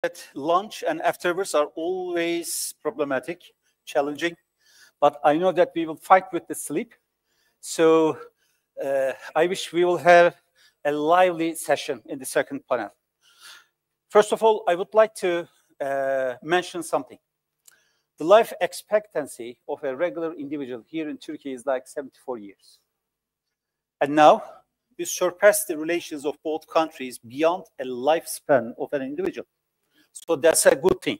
that lunch and afterwards are always problematic, challenging, but I know that we will fight with the sleep. So I wish we will have a lively session in the second panel. First of all, I would like to mention something. The life expectancy of a regular individual here in Turkey is like 74 years. And now we surpass the relations of both countries beyond a lifespan of an individual. So that's a good thing.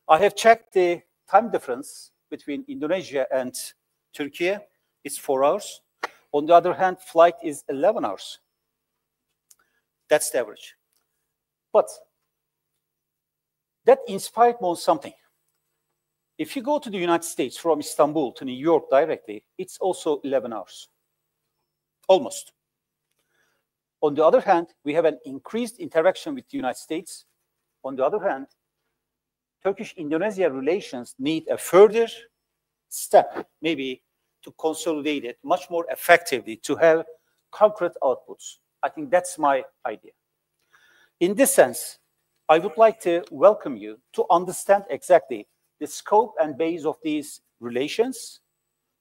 I have checked the time difference between Indonesia and Turkey. It's 4 hours. On the other hand, flight is 11 hours. That's the average. But that inspired me on something. If you go to the United States from Istanbul to New York directly, it's also 11 hours. Almost. On the other hand, we have an increased interaction with the United States. On the other hand, Turkish-Indonesia relations need a further step, maybe to consolidate it much more effectively, to have concrete outputs. I think that's my idea. In this sense, I would like to welcome you to understand exactly the scope and base of these relations,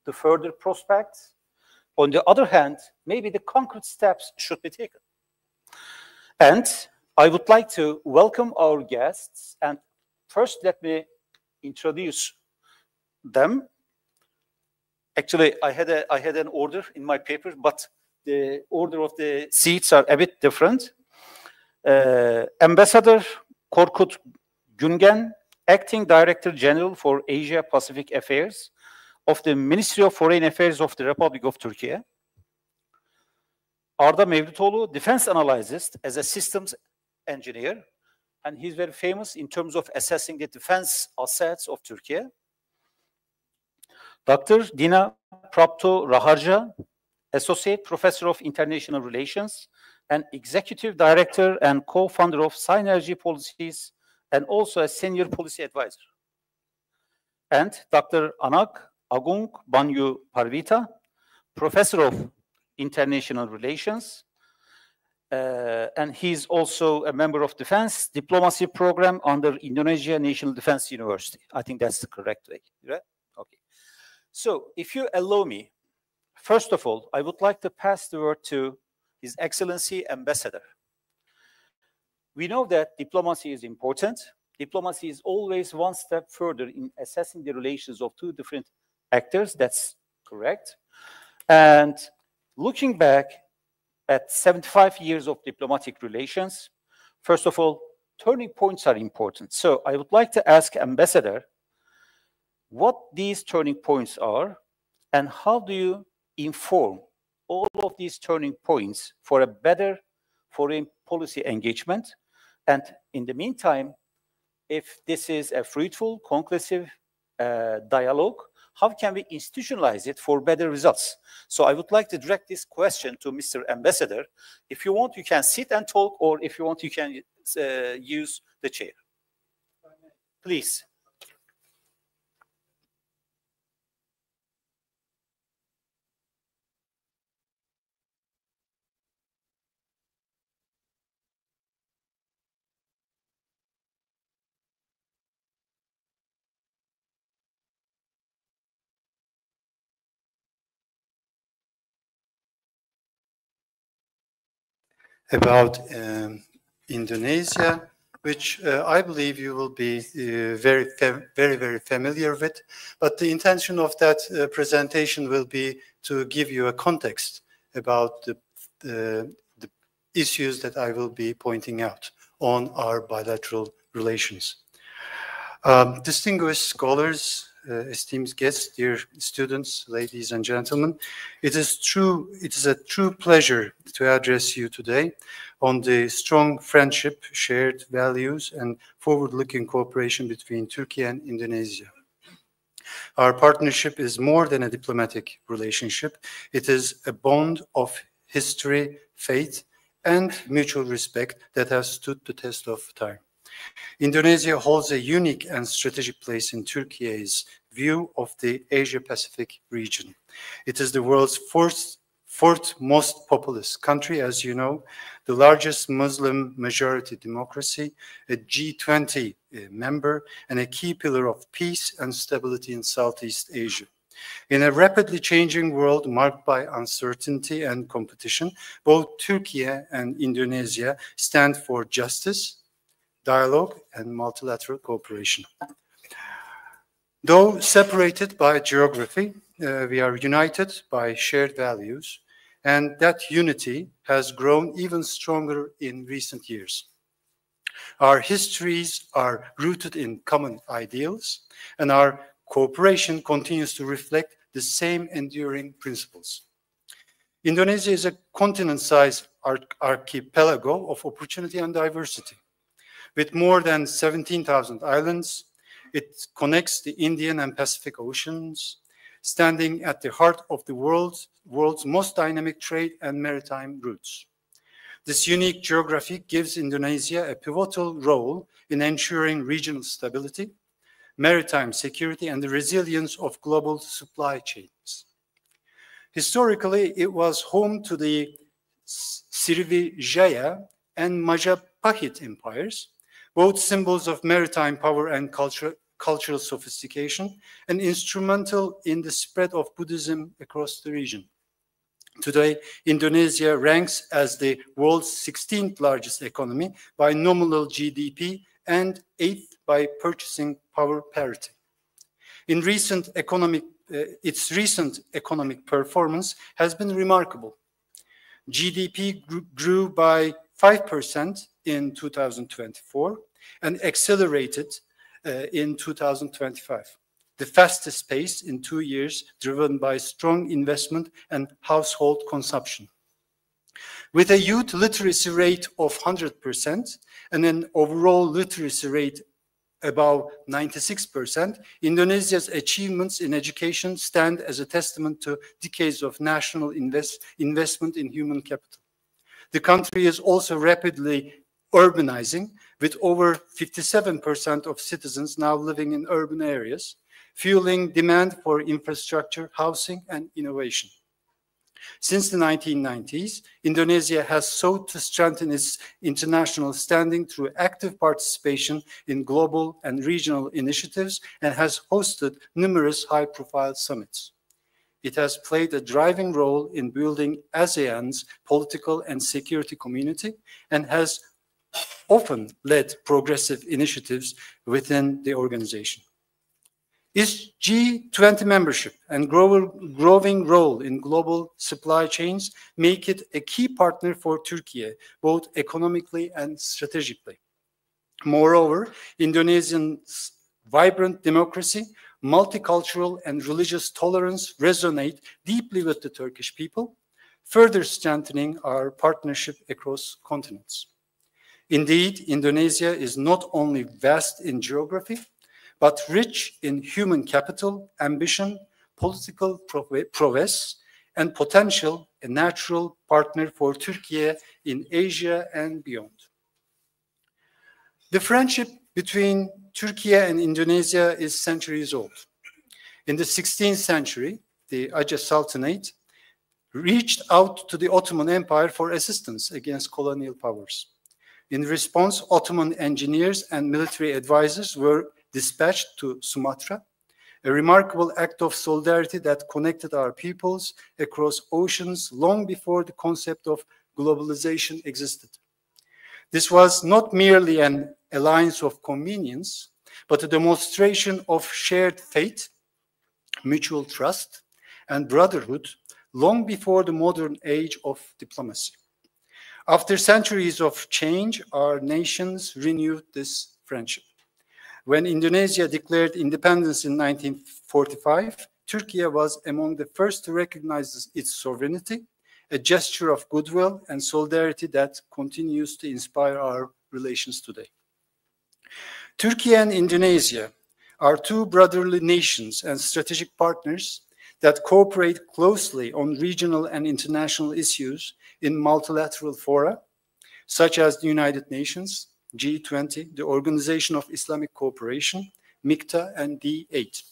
the further prospects. On the other hand, maybe the concrete steps should be taken. And I would like to welcome our guests. And first, let me introduce them. Actually, I had an order in my paper, but the order of the seats are a bit different. Ambassador Korkut Güngen, Acting Director General for Asia Pacific Affairs of the Ministry of Foreign Affairs of the Republic of Turkey. Arda Mevlutoğlu, Defense Analyst as a Systems Engineer, and he's very famous in terms of assessing the defense assets of Turkey. Dr. Dina Prapto Raharja, Associate Professor of International Relations and Executive Director and Co-founder of Synergy Policies, and also a Senior Policy Advisor. And Dr. Anak Agung Banyu Parvita, Professor of International Relations, and he's also a member of Defense Diplomacy Program under Indonesia National Defense University. I think that's the correct way, right? Okay. So if you allow me, first of all, I would like to pass the word to His Excellency Ambassador. We know that diplomacy is important. Diplomacy is always one step further in assessing the relations of two different actors. That's correct. And looking back at 75 years of diplomatic relations, first of all, turning points are important. So I would like to ask Ambassador what these turning points are and how do you inform all of these turning points for a better foreign policy engagement. And in the meantime, if this is a fruitful, conclusive dialogue, how can we institutionalize it for better results? So I would like to direct this question to Mr. Ambassador. If you want, you can sit and talk, or if you want, you can use the chair. Please. About Indonesia, which I believe you will be very familiar with. But the intention of that presentation will be to give you a context about the issues that I will be pointing out on our bilateral relations. Distinguished scholars, esteemed guests, dear students, ladies and gentlemen, it is a true pleasure to address you today on the strong friendship, shared values, and forward-looking cooperation between Turkey and Indonesia. Our partnership is more than a diplomatic relationship. It is a bond of history, faith, and mutual respect that has stood the test of time. Indonesia holds a unique and strategic place in Turkey's view of the Asia-Pacific region. It is the world's fourth most populous country, as you know, the largest Muslim majority democracy, a G20 member, and a key pillar of peace and stability in Southeast Asia. In a rapidly changing world marked by uncertainty and competition, both Türkiye and Indonesia stand for justice, dialogue, and multilateral cooperation. Though separated by geography, we are united by shared values, and that unity has grown even stronger in recent years. Our histories are rooted in common ideals, and our cooperation continues to reflect the same enduring principles. Indonesia is a continent-sized archipelago of opportunity and diversity. With more than 17,000 islands, it connects the Indian and Pacific Oceans, standing at the heart of the world's most dynamic trade and maritime routes. This unique geography gives Indonesia a pivotal role in ensuring regional stability, maritime security, and the resilience of global supply chains. Historically, it was home to the Sriwijaya and Majapahit empires, both symbols of maritime power and cultural sophistication, and instrumental in the spread of Buddhism across the region. Today, Indonesia ranks as the world's 16th largest economy by nominal GDP and 8th by purchasing power parity. Its recent economic performance has been remarkable. GDP grew by 5% in 2024 and accelerated in 2025, the fastest pace in 2 years, driven by strong investment and household consumption. With a youth literacy rate of 100% and an overall literacy rate above 96%, Indonesia's achievements in education stand as a testament to decades of national investment in human capital. The country is also rapidly urbanizing, with over 57% of citizens now living in urban areas, fueling demand for infrastructure, housing, and innovation. Since the 1990s, Indonesia has sought to strengthen its international standing through active participation in global and regional initiatives and has hosted numerous high-profile summits. It has played a driving role in building ASEAN's political and security community and has often led progressive initiatives within the organization. Its G20 membership and growing role in global supply chains make it a key partner for Türkiye, both economically and strategically. Moreover, Indonesia's vibrant democracy, multicultural and religious tolerance resonate deeply with the Turkish people, further strengthening our partnership across continents. Indeed, Indonesia is not only vast in geography, but rich in human capital, ambition, political prowess, and potential, a natural partner for Türkiye in Asia and beyond. The friendship between Türkiye and Indonesia is centuries old. In the 16th century, the Aceh Sultanate reached out to the Ottoman Empire for assistance against colonial powers. In response, Ottoman engineers and military advisors were dispatched to Sumatra, a remarkable act of solidarity that connected our peoples across oceans long before the concept of globalization existed. This was not merely an alliance of convenience, but a demonstration of shared faith, mutual trust, and brotherhood long before the modern age of diplomacy. After centuries of change, our nations renewed this friendship. When Indonesia declared independence in 1945, Türkiye was among the first to recognize its sovereignty, a gesture of goodwill and solidarity that continues to inspire our relations today. Türkiye and Indonesia are two brotherly nations and strategic partners that cooperate closely on regional and international issues in multilateral fora, such as the United Nations, G20, the Organization of Islamic Cooperation, MICTA, and D8.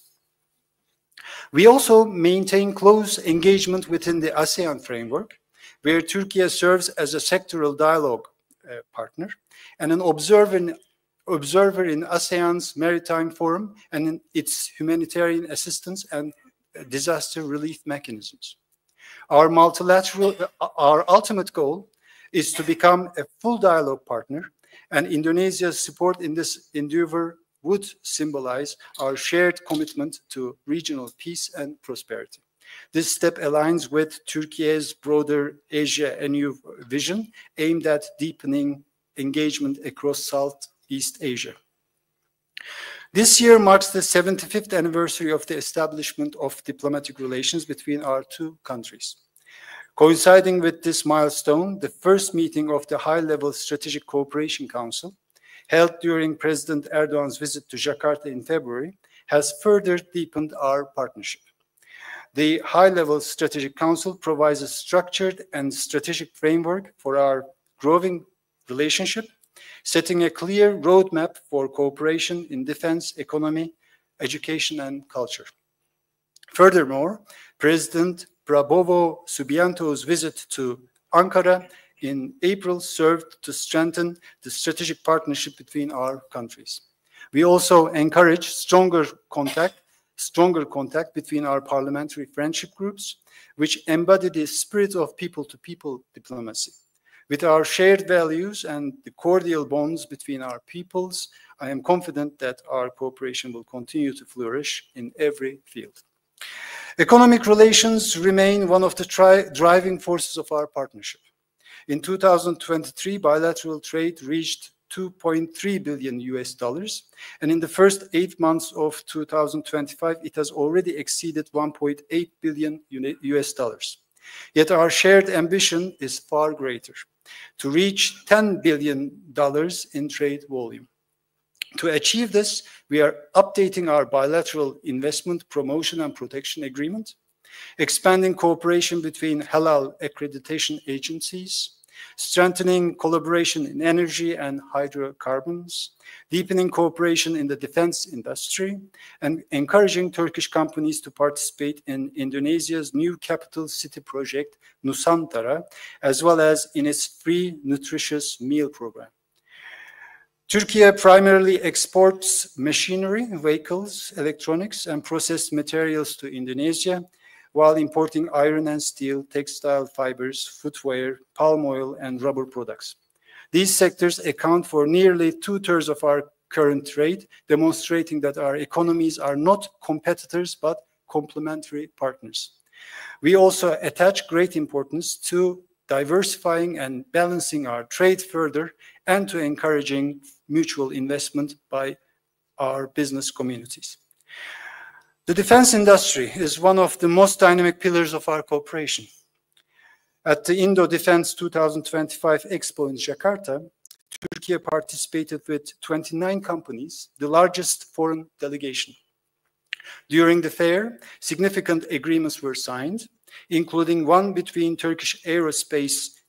We also maintain close engagement within the ASEAN framework, where Turkey serves as a sectoral dialogue partner and an observer in ASEAN's Maritime Forum and in its humanitarian assistance and disaster relief mechanisms. Our ultimate goal is to become a full dialogue partner, and Indonesia's support in this endeavor would symbolize our shared commitment to regional peace and prosperity. This step aligns with Turkey's broader Asia NU vision aimed at deepening engagement across Southeast Asia. This year marks the 75th anniversary of the establishment of diplomatic relations between our two countries. Coinciding with this milestone, the first meeting of the High-Level Strategic Cooperation Council, held during President Erdogan's visit to Jakarta in February, has further deepened our partnership. The High-Level Strategic Council provides a structured and strategic framework for our growing relationship, setting a clear roadmap for cooperation in defense, economy, education, and culture. Furthermore, President Prabowo Subianto's visit to Ankara in April served to strengthen the strategic partnership between our countries. We also encourage stronger contact between our parliamentary friendship groups, which embody the spirit of people-to-people diplomacy. With our shared values and the cordial bonds between our peoples, I am confident that our cooperation will continue to flourish in every field. Economic relations remain one of the driving forces of our partnership. In 2023, bilateral trade reached $2.3 billion, and in the first 8 months of 2025, it has already exceeded $1.8 billion. Yet our shared ambition is far greater, to reach $10 billion in trade volume. To achieve this, we are updating our bilateral investment promotion and protection agreement, expanding cooperation between halal accreditation agencies, strengthening collaboration in energy and hydrocarbons, deepening cooperation in the defense industry, and encouraging Turkish companies to participate in Indonesia's new capital city project, Nusantara, as well as in its free nutritious meal program. Turkey primarily exports machinery, vehicles, electronics, and processed materials to Indonesia, while importing iron and steel, textile fibers, footwear, palm oil, and rubber products. These sectors account for nearly 2/3 of our current trade, demonstrating that our economies are not competitors, but complementary partners. We also attach great importance to diversifying and balancing our trade further and to encouraging mutual investment by our business communities. The defense industry is one of the most dynamic pillars of our cooperation. At the Indo Defense 2025 Expo in Jakarta, Turkey participated with 29 companies, the largest foreign delegation. During the fair, significant agreements were signed, including one between Turkish aerospace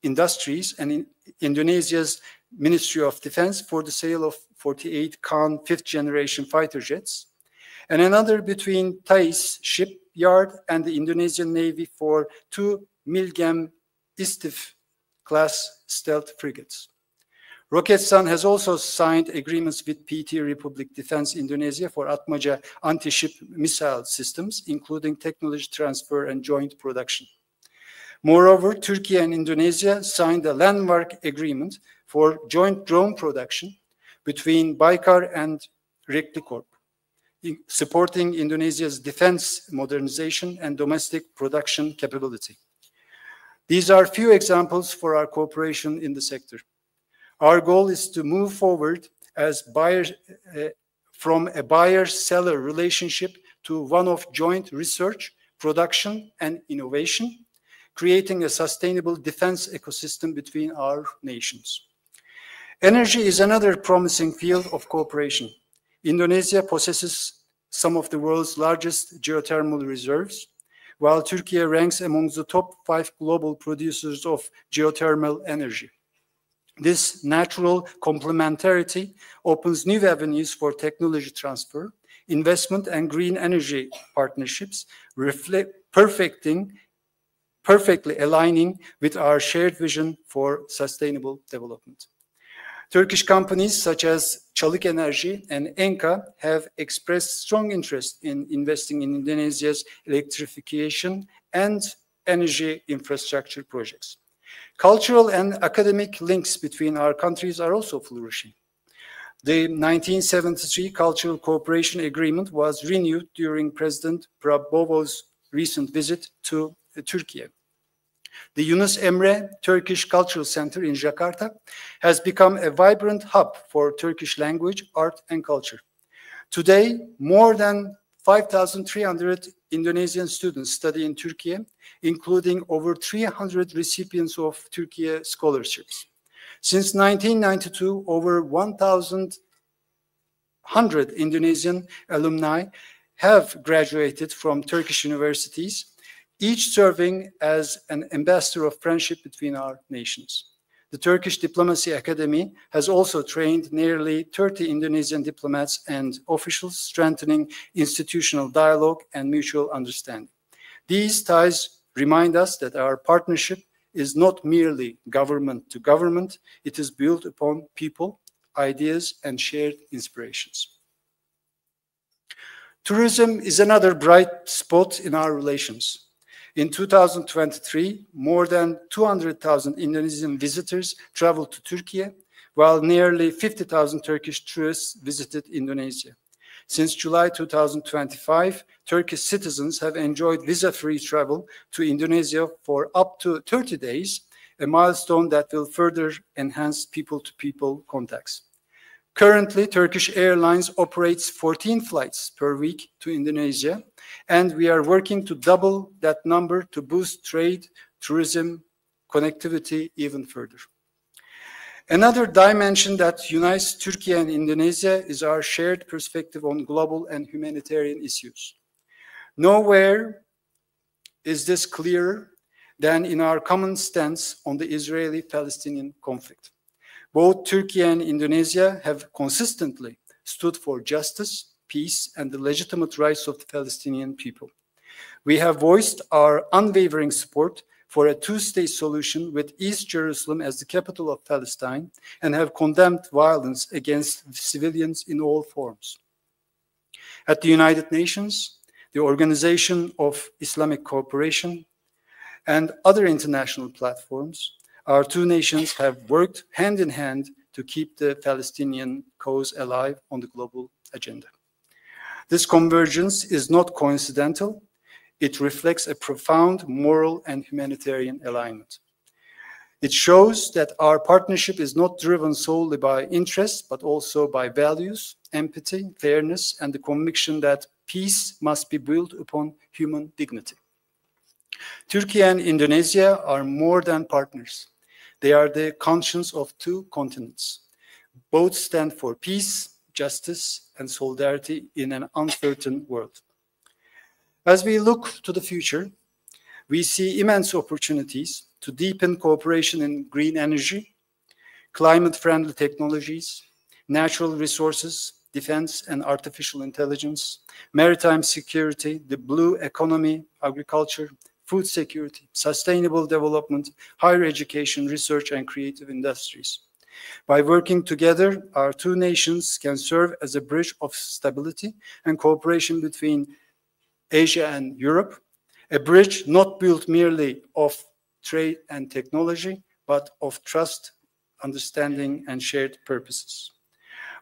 industries and Indonesia's Ministry of Defense for the sale of 48 Khan 5th generation fighter jets, and another between Thais Shipyard and the Indonesian Navy for 2 Milgem Istif class stealth frigates. Roketsan has also signed agreements with PT Republic Defense Indonesia for Atmaca anti-ship missile systems, including technology transfer and joint production. Moreover, Turkey and Indonesia signed a landmark agreement for joint drone production between Baykar and Reklikorp, supporting Indonesia's defense modernization and domestic production capability. These are few examples for our cooperation in the sector. Our goal is to move forward as from a buyer-seller relationship to one of joint research, production, and innovation, creating a sustainable defense ecosystem between our nations. Energy is another promising field of cooperation. Indonesia possesses some of the world's largest geothermal reserves, while Turkey ranks among the top 5 global producers of geothermal energy. This natural complementarity opens new avenues for technology transfer, investment and green energy partnerships, perfectly aligning with our shared vision for sustainable development. Turkish companies such as Çalık Enerji and Enka have expressed strong interest in investing in Indonesia's electrification and energy infrastructure projects. Cultural and academic links between our countries are also flourishing. The 1973 Cultural Cooperation Agreement was renewed during President Prabowo's recent visit to Turkey. The Yunus Emre Turkish Cultural Center in Jakarta has become a vibrant hub for Turkish language, art, and culture. Today, more than 5,300 Indonesian students study in Turkey, including over 300 recipients of Turkey scholarships. Since 1992, over 1,100 Indonesian alumni have graduated from Turkish universities, each serving as an ambassador of friendship between our nations. The Turkish Diplomacy Academy has also trained nearly 30 Indonesian diplomats and officials, strengthening institutional dialogue and mutual understanding. These ties remind us that our partnership is not merely government to government, it is built upon people, ideas, and shared inspirations. Tourism is another bright spot in our relations. In 2023, more than 200,000 Indonesian visitors traveled to Turkey, while nearly 50,000 Turkish tourists visited Indonesia. Since July 2025, Turkish citizens have enjoyed visa-free travel to Indonesia for up to 30 days, a milestone that will further enhance people-to-people contacts. Currently, Turkish Airlines operates 14 flights per week to Indonesia, and we are working to double that number to boost trade, tourism, connectivity even further. Another dimension that unites Turkey and Indonesia is our shared perspective on global and humanitarian issues. Nowhere is this clearer than in our common stance on the Israeli-Palestinian conflict. Both Turkey and Indonesia have consistently stood for justice, peace, and the legitimate rights of the Palestinian people. We have voiced our unwavering support for a two-state solution with East Jerusalem as the capital of Palestine and have condemned violence against civilians in all forms. At the United Nations, the Organization of Islamic Cooperation, and other international platforms, our two nations have worked hand in hand to keep the Palestinian cause alive on the global agenda. This convergence is not coincidental. It reflects a profound moral and humanitarian alignment. It shows that our partnership is not driven solely by interests, but also by values, empathy, fairness, and the conviction that peace must be built upon human dignity. Turkey and Indonesia are more than partners. They are the conscience of two continents. Both stand for peace, justice, and solidarity in an uncertain world. As we look to the future, we see immense opportunities to deepen cooperation in green energy, climate-friendly technologies, natural resources, defense and artificial intelligence, maritime security, the blue economy, agriculture, food security, sustainable development, higher education, research, and creative industries. By working together, our two nations can serve as a bridge of stability and cooperation between Asia and Europe, a bridge not built merely of trade and technology, but of trust, understanding, and shared purposes.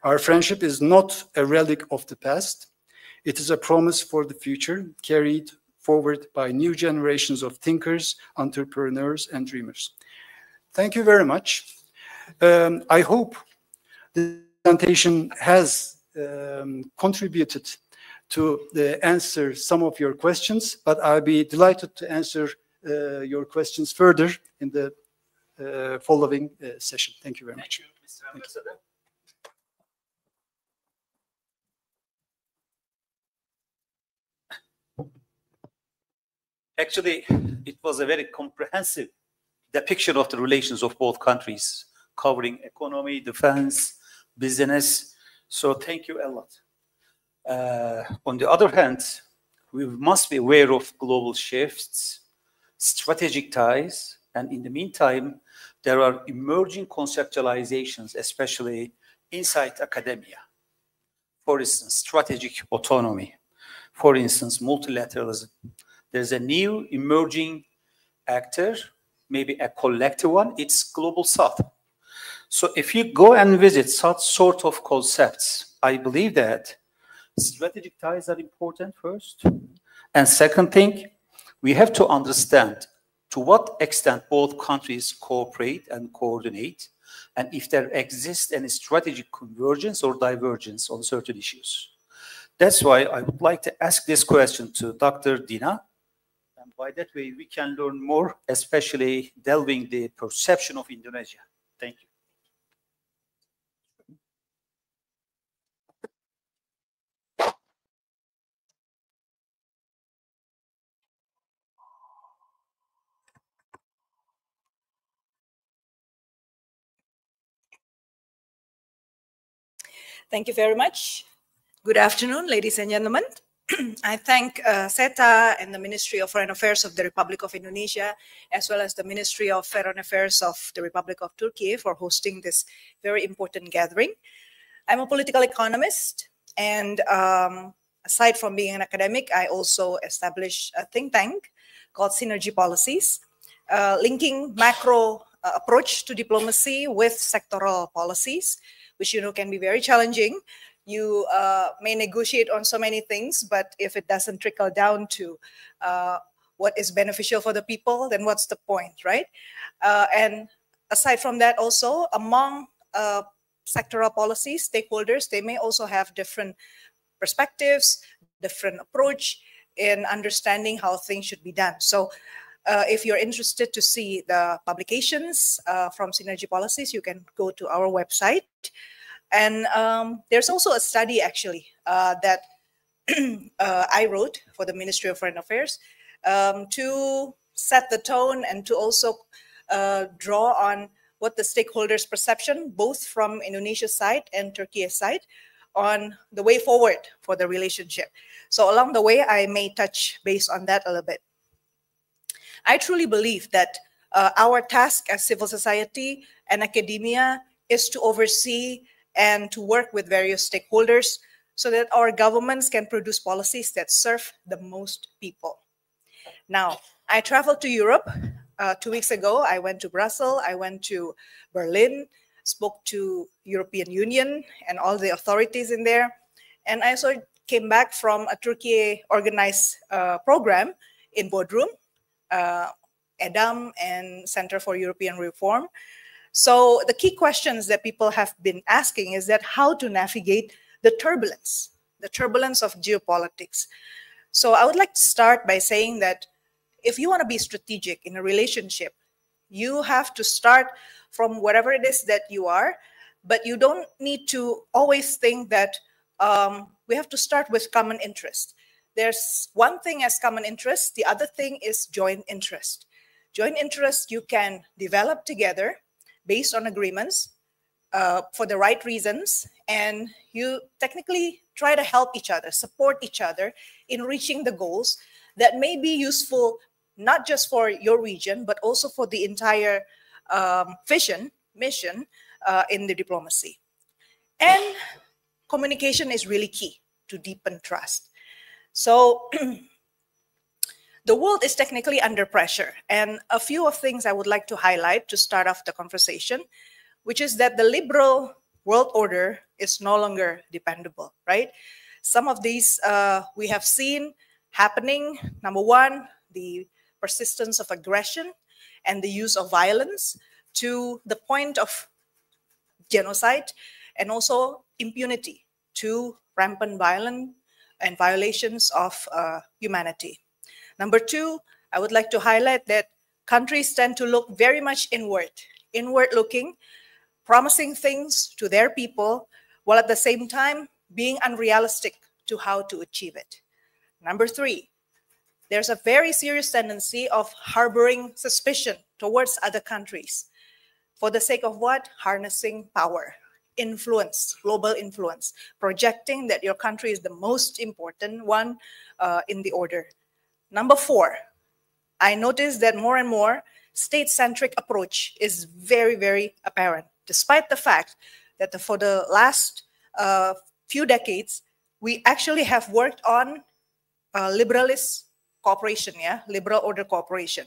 Our friendship is not a relic of the past. It is a promise for the future, carried forward by new generations of thinkers, entrepreneurs, and dreamers. Thank you very much. I hope the presentation has contributed to answer some of your questions, but I'll be delighted to answer your questions further in the following session. Thank you very much. Thank you, Mr. Ambassador. Actually, it was a very comprehensive depiction of the relations of both countries, covering economy, defense, business. So thank you a lot. On the other hand, we must be aware of global shifts, strategic ties, and in the meantime, there are emerging conceptualizations, especially inside academia. For instance, strategic autonomy. For instance, multilateralism. There's a new emerging actor, maybe a collective one, it's Global South. So if you go and visit such sort of concepts, I believe that strategic ties are important first. And second thing, we have to understand to what extent both countries cooperate and coordinate, and if there exists any strategic convergence or divergence on certain issues. That's why I would like to ask this question to Dr. Dina. And by that way, we can learn more, especially delving the perception of Indonesia. Thank you. Thank you very much. Good afternoon, ladies and gentlemen. I thank SETA and the Ministry of Foreign Affairs of the Republic of Indonesia, as well as the Ministry of Foreign Affairs of the Republic of Turkey for hosting this very important gathering. I'm a political economist, and aside from being an academic, I also established a think tank called Synergy Policies, linking macro approach to diplomacy with sectoral policies, which can be very challenging. You may negotiate on so many things, but if it doesn't trickle down to what is beneficial for the people, then what's the point, right? And aside from that, also among sectoral policies, stakeholders, they may also have different perspectives, different approach in understanding how things should be done. So if you're interested to see the publications from Synergy Policies, you can go to our website. And there's also a study, actually, that I wrote for the Ministry of Foreign Affairs to set the tone and to also draw on what the stakeholders' perception, both from Indonesia's side and Turkey's side, on the way forward for the relationship. So along the way, I may touch base on that a little bit. I truly believe that our task as civil society and academia is to oversee and to work with various stakeholders so that our governments can produce policies that serve the most people. Now, I traveled to Europe 2 weeks ago. I went to Brussels, I went to Berlin, spoke to European Union and all the authorities in there. And I also came back from a Turkey-organized program in Bodrum, EDAM and Center for European Reform. So the key questions that people have been asking is that how to navigate the turbulence of geopolitics. So I would like to start by saying that if you want to be strategic in a relationship, you have to start from whatever it is that you are, but you don't need to always think that we have to start with common interest. There's one thing as common interest, the other thing is joint interest. Joint interest you can develop together based on agreements for the right reasons, and you technically try to help each other, support each other in reaching the goals that may be useful not just for your region, but also for the entire mission in the diplomacy. And communication is really key to deepen trust. So the world is technically under pressure, and a few of things I would like to highlight to start off the conversation, which is that the liberal world order is no longer dependable, right? Some of these we have seen happening. Number one, the persistence of aggression and the use of violence to the point of genocide, and also impunity to rampant violence and violations of humanity. Number two, I would like to highlight that countries tend to look very much inward looking, promising things to their people, while at the same time being unrealistic to how to achieve it. Number three, there's a very serious tendency of harboring suspicion towards other countries. For the sake of what? Harnessing power. influence, global influence, projecting that your country is the most important one in the order. Number 4, I noticed that more and more state-centric approach is very, very apparent, despite the fact that for the last few decades, we actually have worked on liberalist cooperation, liberal order cooperation.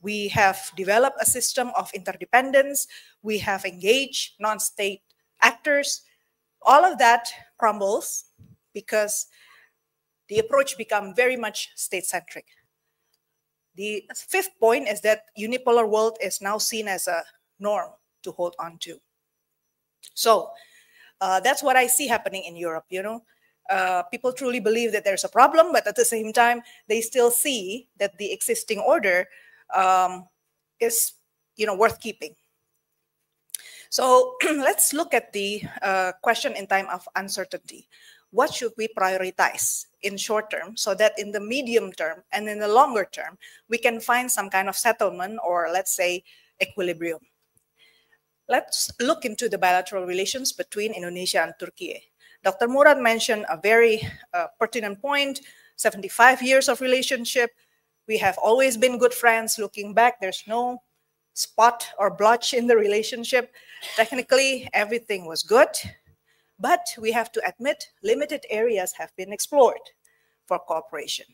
We have developed a system of interdependence. We have engaged non-state actors. All of that crumbles because the approach becomes very much state-centric. The 5th point is that unipolar world is now seen as a norm to hold on to. So that's what I see happening in Europe, you know. People truly believe that there's a problem, but at the same time, they still see that the existing order is, you know, worth keeping. So let's look at the question in time of uncertainty. What should we prioritize in short term so that in the medium term and in the longer term, we can find some kind of settlement or, let's say, equilibrium? Let's look into the bilateral relations between Indonesia and Turkey. Dr. Murat mentioned a very pertinent point, 75 years of relationship. We have always been good friends. Looking back, there's no spot or blotch in the relationship. Technically, everything was good, but we have to admit limited areas have been explored for cooperation.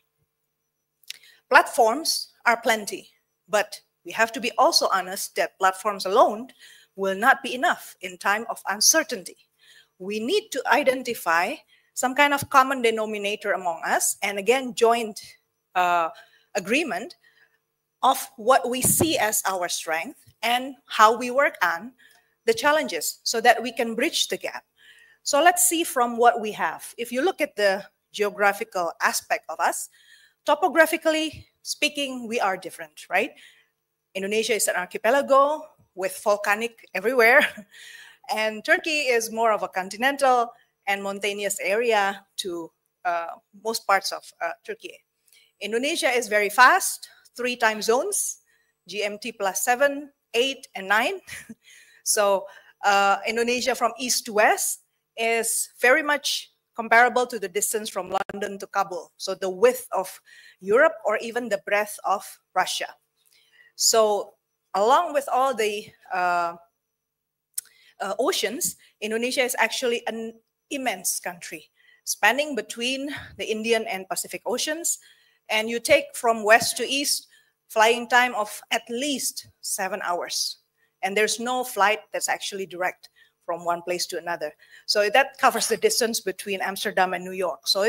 Platforms are plenty, but we have to be also honest that platforms alone will not be enough in time of uncertainty. We need to identify some kind of common denominator among us, and again, joint agreement of what we see as our strength and how we work on the challenges so that we can bridge the gap. So let's see from what we have. If you look at the geographical aspect of us, topographically speaking, we are different, right? Indonesia is an archipelago with volcanic everywhere. And Turkey is more of a continental and mountainous area to most parts of Turkey. Indonesia is very fast, 3 time zones, GMT +7, 8, and 9. So Indonesia from east to west is very much comparable to the distance from London to Kabul. So the width of Europe or even the breadth of Russia. So along with all the oceans, Indonesia is actually an immense country, spanning between the Indian and Pacific Oceans. And you take from west to east, flying time of at least 7 hours. And there's no flight that's actually direct from one place to another. So that covers the distance between Amsterdam and New York. So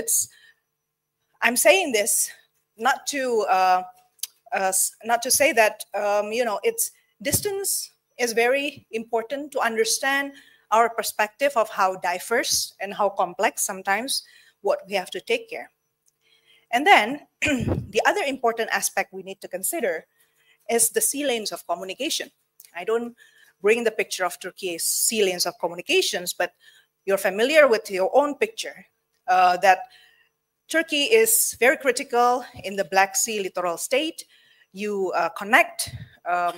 I'm saying this not to say that, you know, it's distance is very important to understand our perspective of how diverse and how complex sometimes what we have to take care. And then the other important aspect we need to consider is the sea lanes of communication. I don't bring the picture of Turkey's sea lanes of communications, but you're familiar with your own picture that Turkey is very critical in the Black Sea littoral state. You connect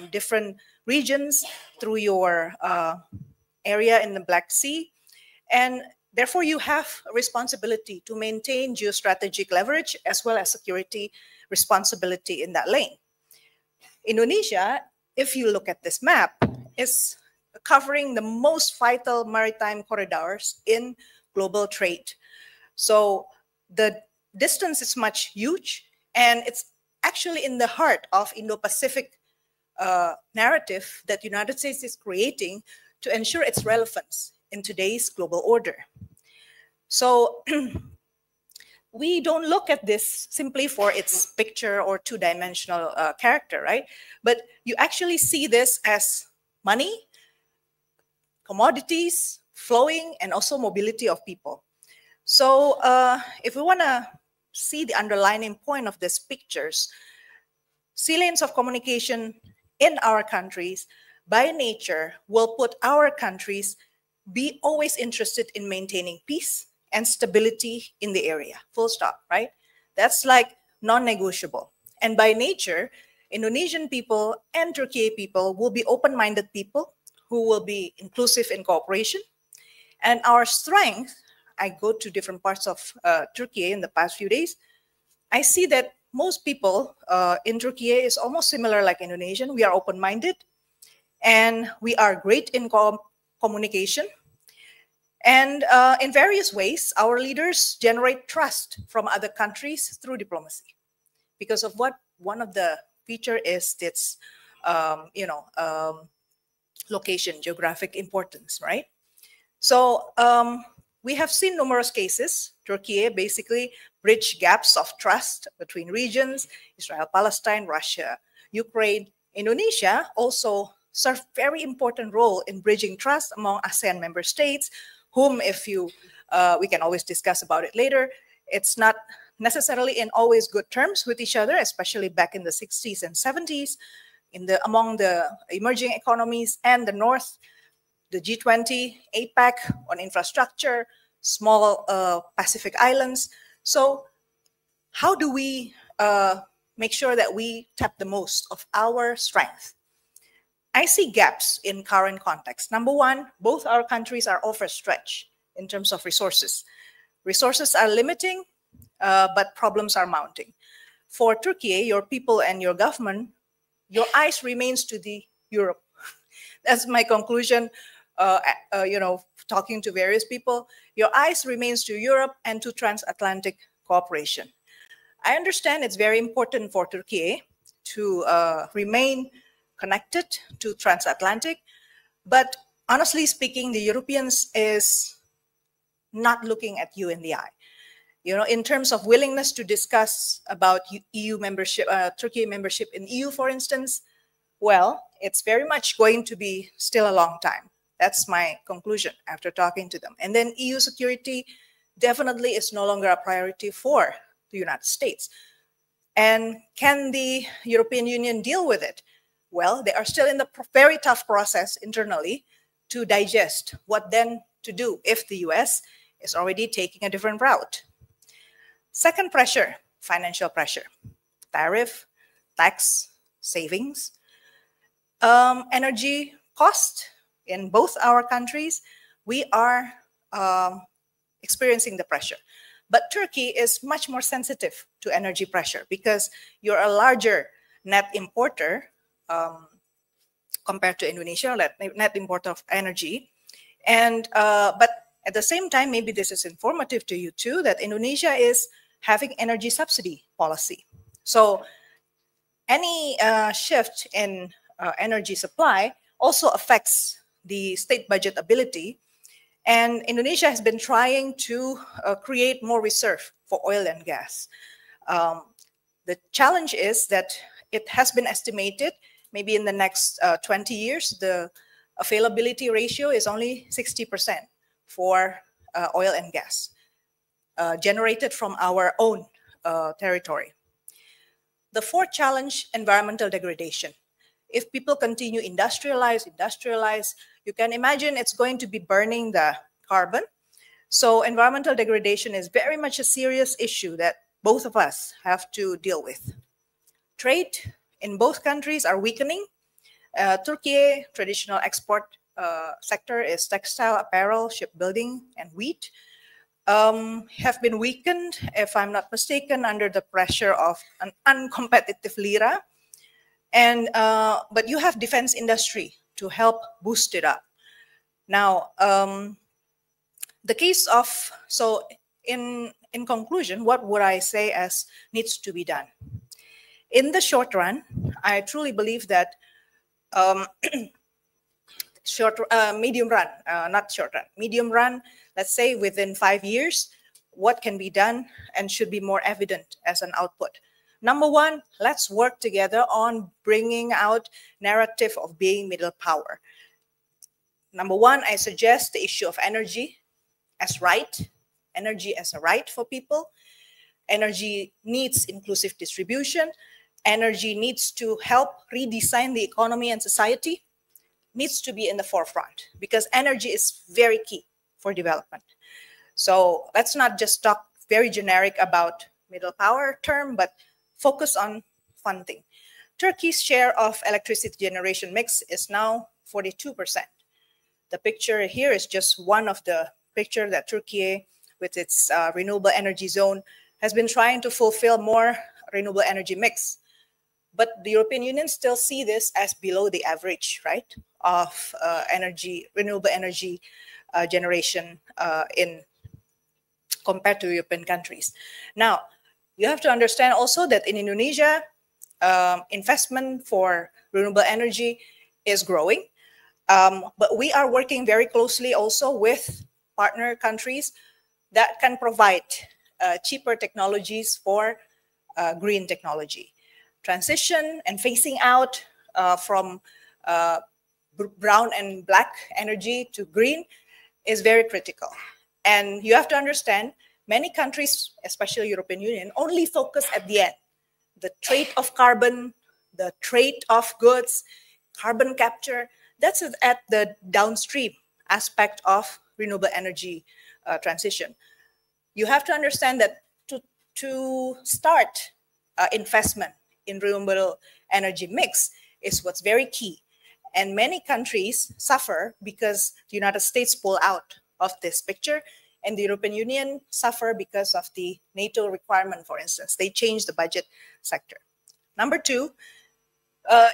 different regions through your area in the Black Sea. And therefore, you have a responsibility to maintain geostrategic leverage as well as security responsibility in that lane. Indonesia, if you look at this map, is covering the most vital maritime corridors in global trade. So the distance is much huge, and it's actually in the heart of Indo-Pacific narrative that the United States is creating to ensure its relevance in today's global order. So we don't look at this simply for its picture or two-dimensional character, right? But you actually see this as money, commodities, flowing, and also mobility of people. So if we want to see the underlying point of these pictures, sea lanes of communication in our countries by nature will put our countries be always interested in maintaining peace and stability in the area, full stop, right? That's like non-negotiable. And by nature, Indonesian people and Turkey people will be open-minded people who will be inclusive in cooperation. And our strength, I go to different parts of Turkey in the past few days, I see that most people in Turkey is almost similar like Indonesian. We are open-minded, and we are great in communication. And in various ways, our leaders generate trust from other countries through diplomacy. Because of what? One of the feature is its, location, geographic importance, right? So we have seen numerous cases. Turkey basically bridge gaps of trust between regions, Israel, Palestine, Russia, Ukraine. Indonesia also serve very important role in bridging trust among ASEAN member states, whom, if you, we can always discuss about it later, it's not necessarily in always good terms with each other, especially back in the 60s and 70s, among the emerging economies and the North, the G20, APEC on infrastructure, small Pacific islands. So how do we make sure that we tap the most of our strength? I see gaps in current context. Number one, both our countries are overstretched in terms of resources. Resources are limiting, but problems are mounting. For Turkey, your people and your government, your eyes remains to the Europe. That's my conclusion, talking to various people. Your eyes remains to Europe and to transatlantic cooperation. I understand it's very important for Turkey to remain connected to transatlantic, but honestly speaking, the Europeans is not looking at you in the eye. You know, in terms of willingness to discuss about EU membership, Turkey membership in EU, for instance, well, it's very much going to be still a long time. That's my conclusion after talking to them. And then EU security definitely is no longer a priority for the United States. And can the European Union deal with it? Well, they are still in the very tough process internally to digest what then to do if the US is already taking a different route. Second pressure, financial pressure, tariff, tax, savings, energy cost in both our countries. We are experiencing the pressure. But Turkey is much more sensitive to energy pressure because you're a larger net importer compared to Indonesia, net importer of energy. And but at the same time, maybe this is informative to you too, that Indonesia is having energy subsidy policy. So any shift in energy supply also affects the state budget ability. And Indonesia has been trying to create more reserve for oil and gas. The challenge is that it has been estimated maybe in the next 20 years, the availability ratio is only 60% for oil and gas generated from our own territory. The fourth challenge, environmental degradation. If people continue industrialize, you can imagine it's going to be burning the carbon. So environmental degradation is very much a serious issue that both of us have to deal with. Trade in both countries are weakening. Turkey, traditional export sector is textile, apparel, shipbuilding, and wheat. Have been weakened, if I'm not mistaken, under the pressure of an uncompetitive lira. And but you have defense industry to help boost it up. Now, the case of, so in conclusion, what would I say as needs to be done? In the short run, I truly believe that medium run, not short run, medium run, let's say within 5 years, what can be done and should be more evident as an output. Number one, let's work together on bringing out narrative of being middle power. Number one, I suggest the issue of energy as right, energy as a right for people. Energy needs inclusive distribution. Energy needs to help redesign the economy and society, needs to be in the forefront because energy is very key for development. So let's not just talk very generic about middle power term, but focus on funding. Turkey's share of electricity generation mix is now 42%. The picture here is just one of the picture that Turkey, with its renewable energy zone, has been trying to fulfill more renewable energy mix. But the European Union still see this as below the average, right, of renewable energy generation compared to European countries. Now, you have to understand also that in Indonesia, investment for renewable energy is growing. But we are working very closely also with partner countries that can provide cheaper technologies for green technology. Transition and phasing out from brown and black energy to green is very critical. And you have to understand, many countries, especially European Union, only focus at the end. The trade of carbon, the trade of goods, carbon capture, that's at the downstream aspect of renewable energy transition. You have to understand that to start investment in renewable energy mix is what's very key. And many countries suffer because the United States pull out of this picture, and the European Union suffer because of the NATO requirement, for instance. They changed the budget sector. Number two,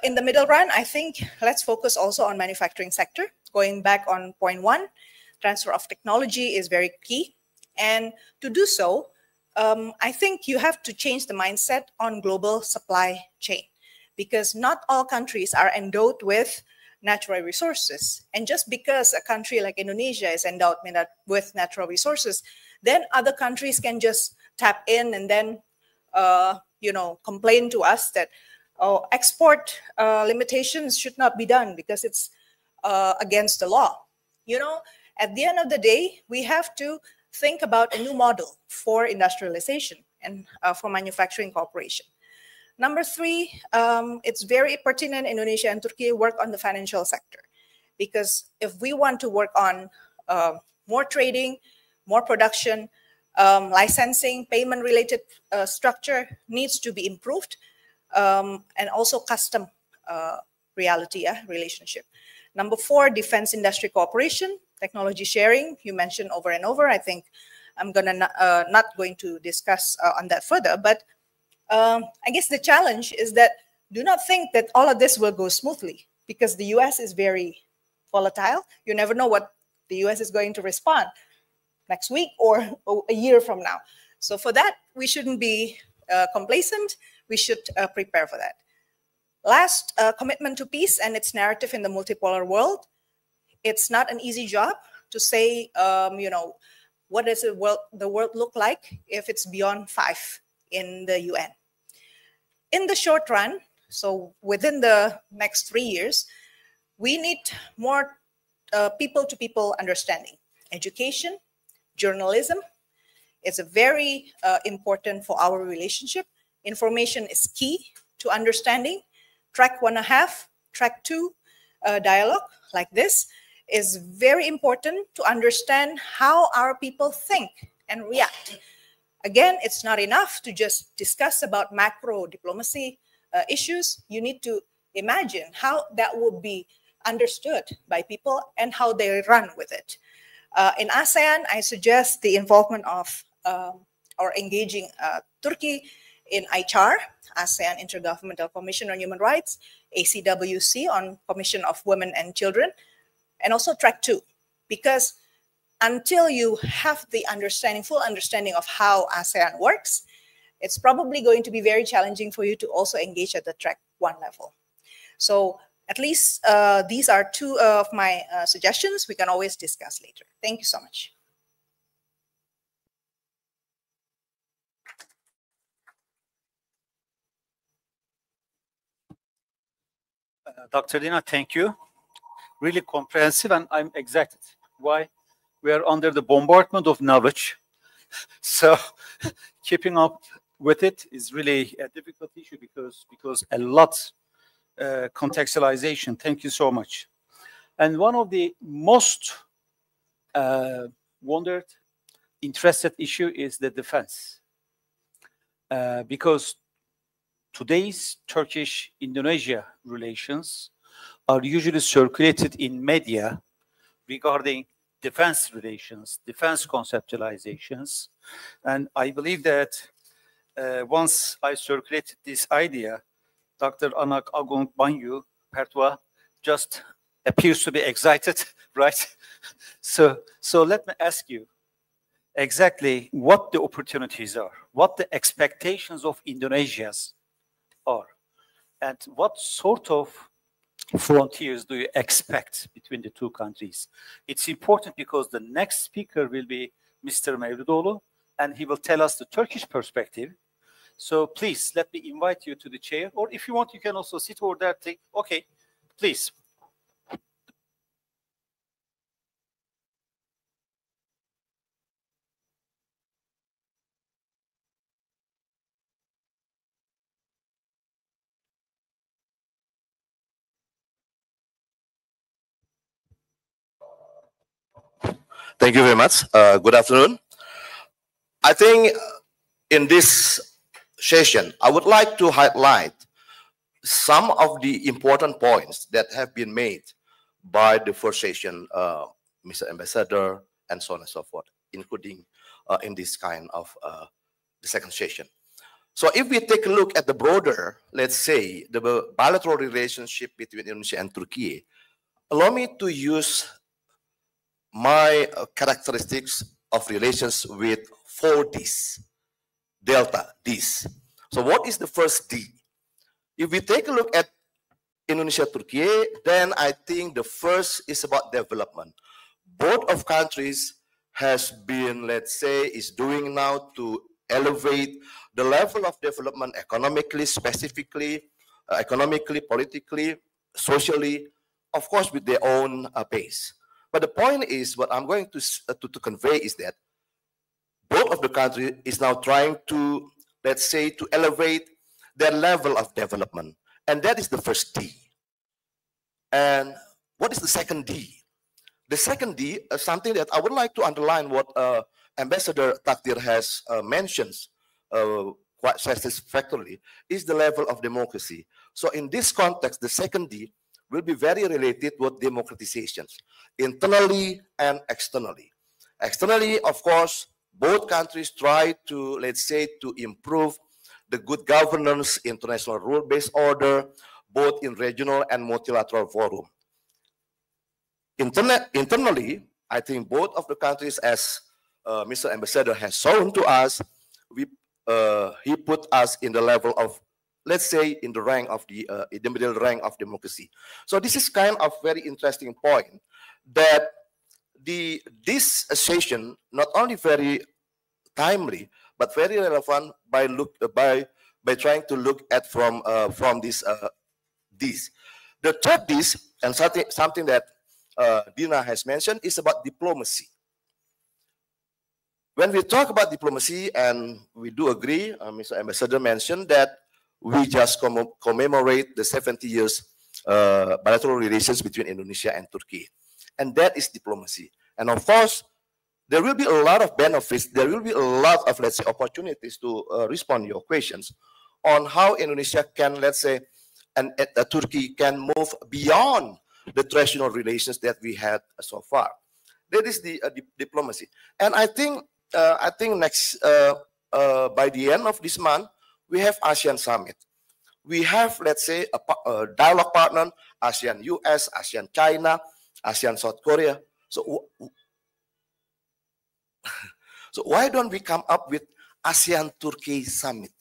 in the middle run, I think let's focus also on manufacturing sector. Going back on point one, transfer of technology is very key. And to do so, I think you have to change the mindset on global supply chain, because not all countries are endowed with natural resources. And just because a country like Indonesia is endowed with natural resources, then other countries can just tap in and then, complain to us that export limitations should not be done because it's against the law. At the end of the day, we have to think about a new model for industrialization and for manufacturing cooperation. Number three, it's very pertinent Indonesia and Turkey work on the financial sector, because if we want to work on more trading, more production, licensing, payment-related structure needs to be improved, and also custom relationship. Number four, defense industry cooperation, technology sharing, you mentioned over and over. I think I'm not going to discuss on that further, but I guess the challenge is that do not think that all of this will go smoothly, because the US is very volatile. You never know what the US is going to respond next week or a year from now. So for that, we shouldn't be complacent. We should prepare for that. Last, commitment to peace and its narrative in the multipolar world. It's not an easy job to say, what does the world look like if it's beyond 5 in the UN. In the short run, so within the next 3 years, we need more people-to-people understanding. Education, journalism is very important for our relationship. Information is key to understanding. Track 1.5, track 2 dialogue like this is very important to understand how our people think and react. Again, it's not enough to just discuss about macro diplomacy issues. You need to imagine how that would be understood by people and how they run with it. In ASEAN, I suggest the involvement of or engaging Turkey in ICHR, ASEAN Intergovernmental Commission on Human Rights, ACWC on Commission of Women and Children, and also track 2, because until you have the full understanding of how ASEAN works, it's probably going to be very challenging for you to also engage at the track 1 level. So at least these are 2 of my suggestions. We can always discuss later. Thank you so much. Dr. Dina, thank you. Really comprehensive, and I'm excited. Why? We are under the bombardment of knowledge. So keeping up with it is really a difficult issue because a lot contextualization. Thank you so much. And one of the most interested issue is the defense. Because today's Turkish-Indonesia relations are usually circulated in media regarding defense relations, defense conceptualizations. And I believe that once I circulated this idea, Dr. Anak Agung Banyu Pertwa just appears to be excited, right? So let me ask you exactly what the opportunities are, what the expectations of Indonesians are, and what sort of frontiers do you expect between the two countries? It's important because the next speaker will be Mr. Mevludoğlu, and he will tell us the Turkish perspective. So please, let me invite you to the chair, or if you want, you can also sit over there. Okay, please. Thank you very much. Good afternoon. I think in this session, I would like to highlight some of the important points that have been made by the first session, Mr. Ambassador, and so on and so forth, including in this kind of the second session. So if we take a look at the broader, let's say, the bilateral relationship between Indonesia and Turkey, allow me to use my characteristics of relations with 4 Ds, delta Ds. So what is the first D? If we take a look at Indonesia-Turkey, then I think the first is about development. Both of countries has been, let's say, is doing now to elevate the level of development economically, specifically, economically, politically, socially, of course, with their own pace. But the point is, what I'm going to convey is that both of the countries is now trying to, let's say, to elevate their level of development. And that is the first D. And what is the second D? The second D is something that I would like to underline what Ambassador Takdir has mentioned quite satisfactorily, is the level of democracy. So in this context, the second D will be very related with democratizations, internally and externally. Externally, of course, both countries try to, let's say, to improve the good governance, international rule-based order, both in regional and multilateral forum. Internally, I think both of the countries, as Mr. Ambassador has shown to us, he put us in the level of, let's say, in the rank of in the middle rank of democracy. So this is kind of very interesting point that this session not only very timely but very relevant by trying to look at from this. The third this, and something that Dina has mentioned, is about diplomacy. When we talk about diplomacy, and we do agree, Mr. Ambassador mentioned that we just commemorate the 70 years bilateral relations between Indonesia and Turkey. And that is diplomacy. And of course, there will be a lot of benefits. There will be a lot of, let's say, opportunities to respond to your questions on how Indonesia can, let's say, and Turkey can move beyond the traditional relations that we had so far. That is the diplomacy. And I think next, by the end of this month, we have ASEAN Summit. We have, let's say, a dialogue partner, ASEAN US, ASEAN China, ASEAN South Korea. So why don't we come up with ASEAN Turkey Summit?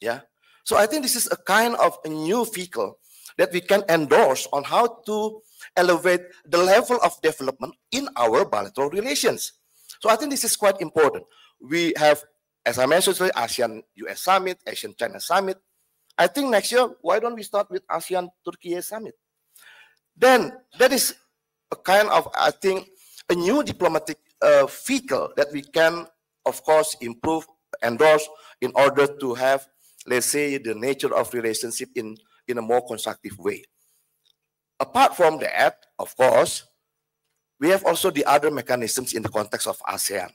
Yeah. So I think this is a kind of a new vehicle that we can endorse on how to elevate the level of development in our bilateral relations. So I think this is quite important. We have, as I mentioned, ASEAN-US Summit, ASEAN-China Summit. I think next year, why don't we start with ASEAN-Turkey Summit? Then that is a kind of, I think, a new diplomatic vehicle that we can, of course, improve, endorse in order to have, let's say, the nature of relationship in a more constructive way. Apart from that, of course, we have also the other mechanisms in the context of ASEAN.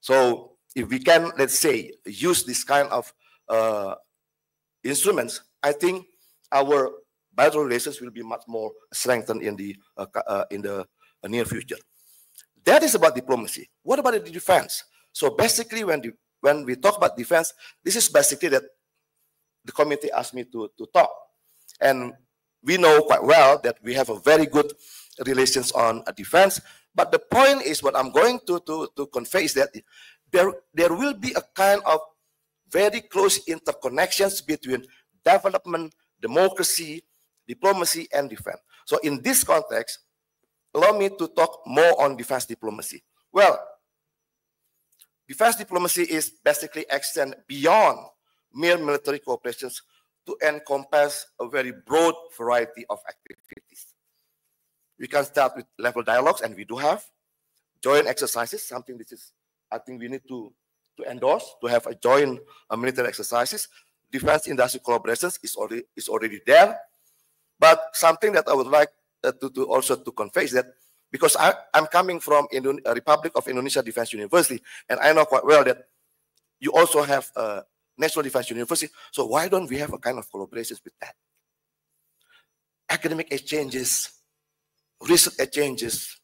So if we can, let's say, use this kind of instruments, I think our bilateral relations will be much more strengthened in the near future. That is about diplomacy. What about the defense? So basically, when we talk about defense, this is basically that the committee asked me to talk. And we know quite well that we have a very good relations on defense. But the point is, what I'm going to convey is that there will be a kind of very close interconnections between development, democracy, diplomacy, and defense. So in this context, allow me to talk more on defense diplomacy. Well, defense diplomacy is basically extend beyond mere military cooperations to encompass a very broad variety of activities. We can start with level dialogues, and we do have joint exercises, something which is, I think we need to endorse, to have a joint military exercises. Defense industry collaborations is already there. But something that I would like to also convey is that, because I'm coming from Republic of Indonesia Defense University, and I know quite well that you also have a National Defense University. So why don't we have a kind of collaborations with that? Academic exchanges, research exchanges,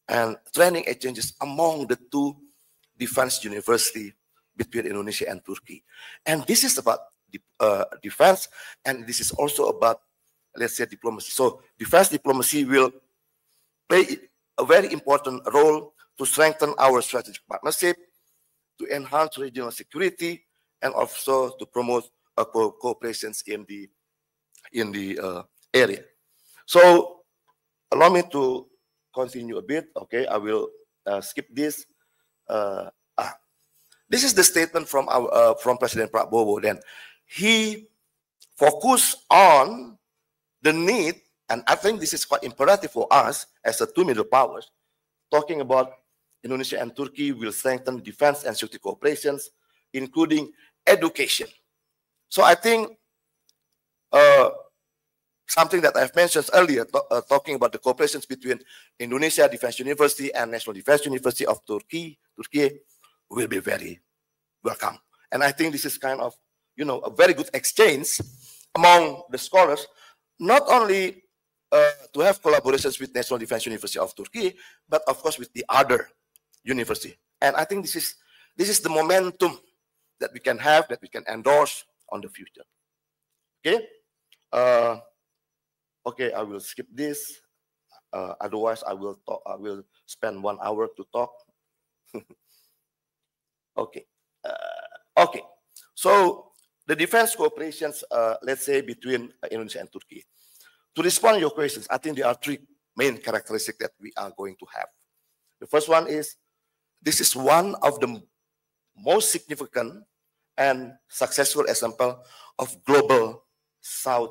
and training exchanges among the two defense universities between Indonesia and Turkey. And this is about defense, and this is also about, let's say, diplomacy. So defense diplomacy will play a very important role to strengthen our strategic partnership, to enhance regional security, and also to promote cooperations in the area. So allow me to continue a bit. Okay, I will skip this. This is the statement from President Prabowo. Then he focused on the need, and I think this is quite imperative for us as the two middle powers, talking about Indonesia and Turkey will strengthen defense and security cooperations, including education. So I think something that I've mentioned earlier, talking about the cooperations between Indonesia Defense University and National Defense University of Turkey will be very welcome. And I think this is kind of, a very good exchange among the scholars, not only to have collaborations with National Defense University of Turkey, but of course with the other university. And I think this is the momentum that we can have, that we can endorse on the future. Okay. Okay, I will skip this. Otherwise, I will spend 1 hour to talk. Okay. Okay. So the defense cooperations, let's say, between Indonesia and Turkey. To respond to your questions, I think there are three main characteristics that we are going to have. The first one is, this is one of the most significant and successful example of global South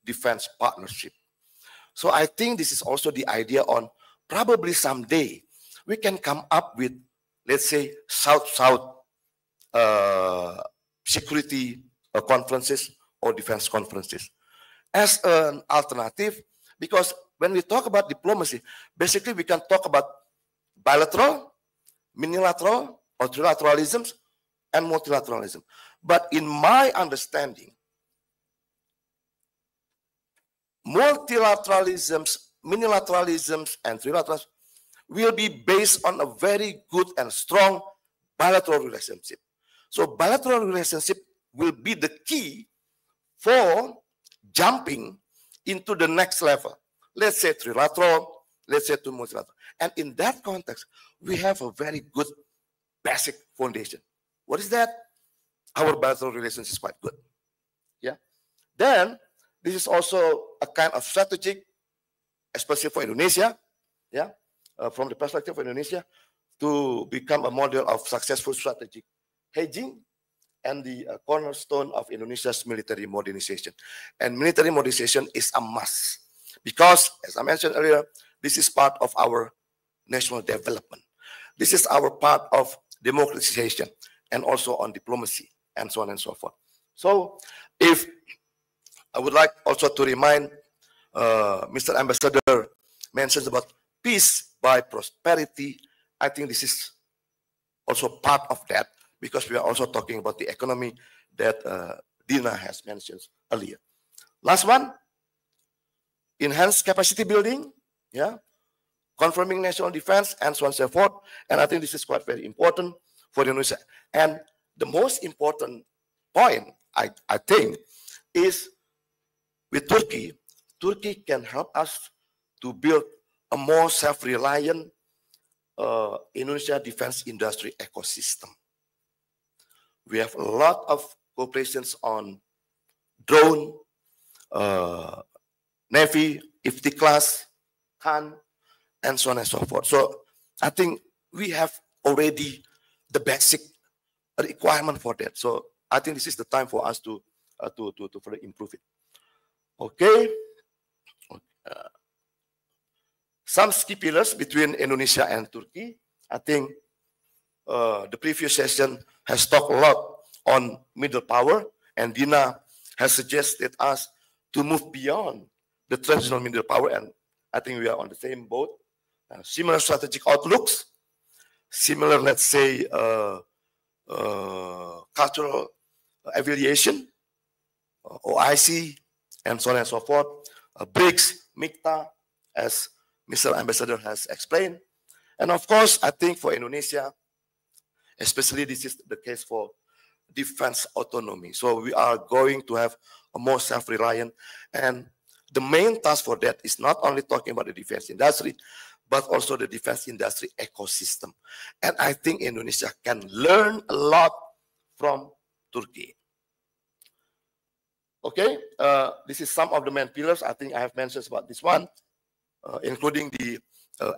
defense partnership. So I think this is also the idea on probably someday we can come up with, let's say, South-South security conferences or defense conferences as an alternative, because when we talk about diplomacy, basically we can talk about bilateral, unilateral, or trilateralisms, and multilateralism. But in my understanding, multilateralisms, unilateralisms, and trilateralism will be based on a very good and strong bilateral relationship. So bilateral relationship will be the key for jumping into the next level. Let's say trilateral, let's say to multilateral. And in that context, we have a very good basic foundation. What is that? Our bilateral relations is quite good. Yeah. Then this is also a kind of strategic, especially for Indonesia, yeah, from the perspective of Indonesia, to become a model of successful strategic hedging and the cornerstone of Indonesia's military modernization. And military modernization is a must because, as I mentioned earlier, this is part of our national development. This is our part of democratization and also on diplomacy and so on and so forth. So if I would like also to remind Mr. Ambassador mentions about peace by prosperity. I think this is also part of that because we are also talking about the economy that Dina has mentioned earlier. Last one, enhanced capacity building, yeah, confirming national defense, and so on and so forth. And I think this is quite very important for Indonesia. And the most important point, I think, is with Turkey. Turkey can help us to build a more self-reliant Indonesia defense industry ecosystem. We have a lot of cooperations on drone, Navy, IFT class, Khan, and so on and so forth. So I think we have already the basic requirement for that. So I think this is the time for us to further improve it. Okay. Some key pillars between Indonesia and Turkey. I think the previous session has talked a lot on middle power, and Dina has suggested us to move beyond the traditional middle power, and I think we are on the same boat. Similar strategic outlooks, similar, let's say, cultural affiliation, OIC, and so on and so forth. BRICS, MICTA, as Mr. Ambassador has explained. And of course, I think for Indonesia, especially this is the case for defense autonomy. So we are going to have a more self-reliant, and the main task for that is not only talking about the defense industry, but also the defense industry ecosystem. And I think Indonesia can learn a lot from Turkey. Okay, this is some of the main pillars. I think I have mentioned about this one, including the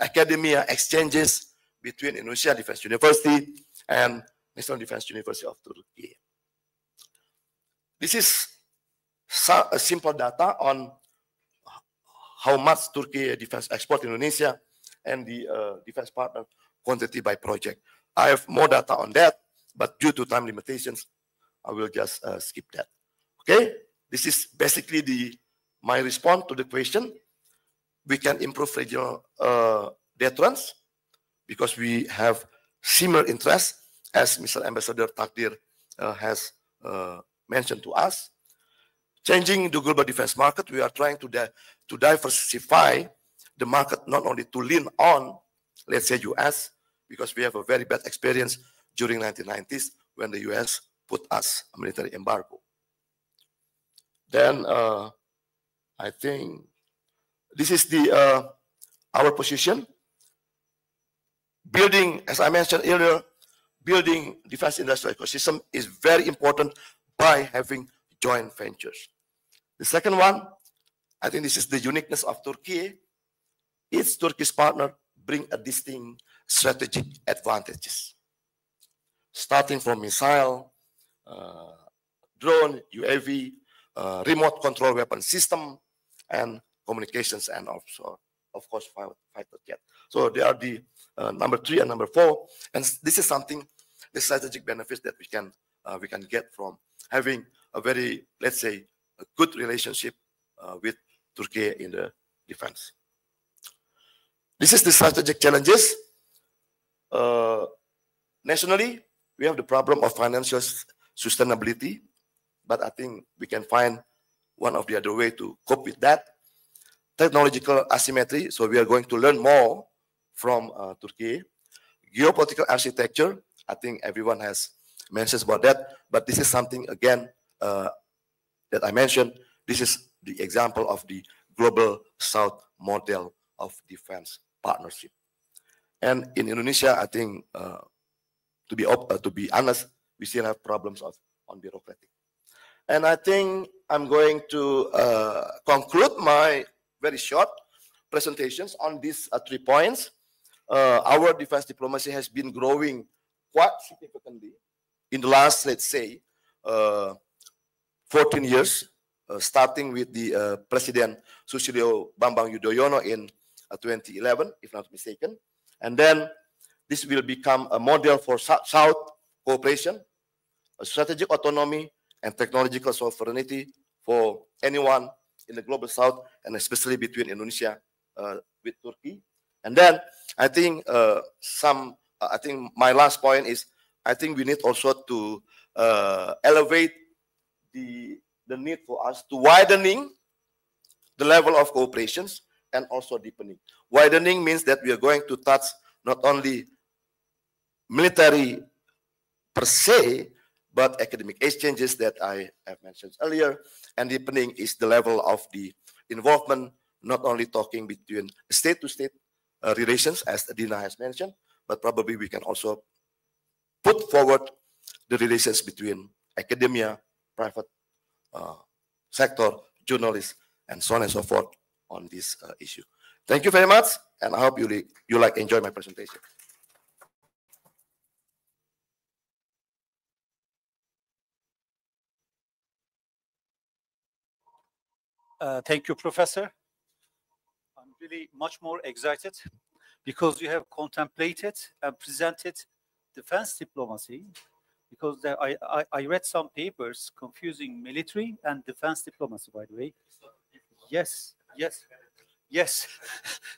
academia exchanges between Indonesia Defense University and National Defense University of Turkey. This is a simple data on how much Turkey defense export to Indonesia and the defense partner quantity by project. I have more data on that, but due to time limitations, I will just skip that. Okay, this is basically my response to the question. We can improve regional deterrence because we have similar interests, as Mr. Ambassador Takdir has mentioned to us. Changing the global defense market, we are trying to diversify the market, not only to lean on, let's say, US, because we have a very bad experience during 1990s when the US put us a military embargo. Then I think this is our position. Building, as I mentioned earlier, building defense industrial ecosystem is very important by having joint ventures. The second one, I think this is the uniqueness of Turkey. Its Turkish partner bring a distinct strategic advantages, starting from missile, drone, UAV, remote control weapon system, and communications, and also, of course, fighter jet. So they are the number 3 and number 4, and this is something, the strategic benefits that we can get from having a very, let's say, a good relationship with Turkey in the defense. This is the strategic challenges. Nationally, we have the problem of financial sustainability, but I think we can find one of the other way to cope with that. Technological asymmetry, so we are going to learn more from Turkey. Geopolitical architecture, I think everyone has mentioned about that, but this is something, again, that I mentioned. This is the example of the Global South model of defense partnership. And in Indonesia, I think, to be honest, we still have problems on bureaucratic. And I think I'm going to conclude my very short presentations on these 3 points. Our defense diplomacy has been growing quite significantly in the last, let's say, 14 years, starting with the President Susilo Bambang Yudhoyono in 2011, if not mistaken. And then this will become a model for South cooperation, a strategic autonomy, and technological sovereignty for anyone in the global South, and especially between Indonesia with Turkey. And then I think I think my last point is, I think we need also to elevate the need for us to widening the level of cooperations, and also deepening. Widening means that we are going to touch not only military per se, but academic exchanges that I have mentioned earlier. And deepening is the level of the involvement, not only talking between state-to-state relations, as Dina has mentioned, but probably we can also put forward the relations between academia, private sector, journalists, and so on and so forth on this issue. Thank you very much, and I hope you enjoy my presentation. Thank you, Professor. I'm really much more excited because you have contemplated and presented defense diplomacy, because I read some papers confusing military and defense diplomacy, by the way. Yes, yes, yes.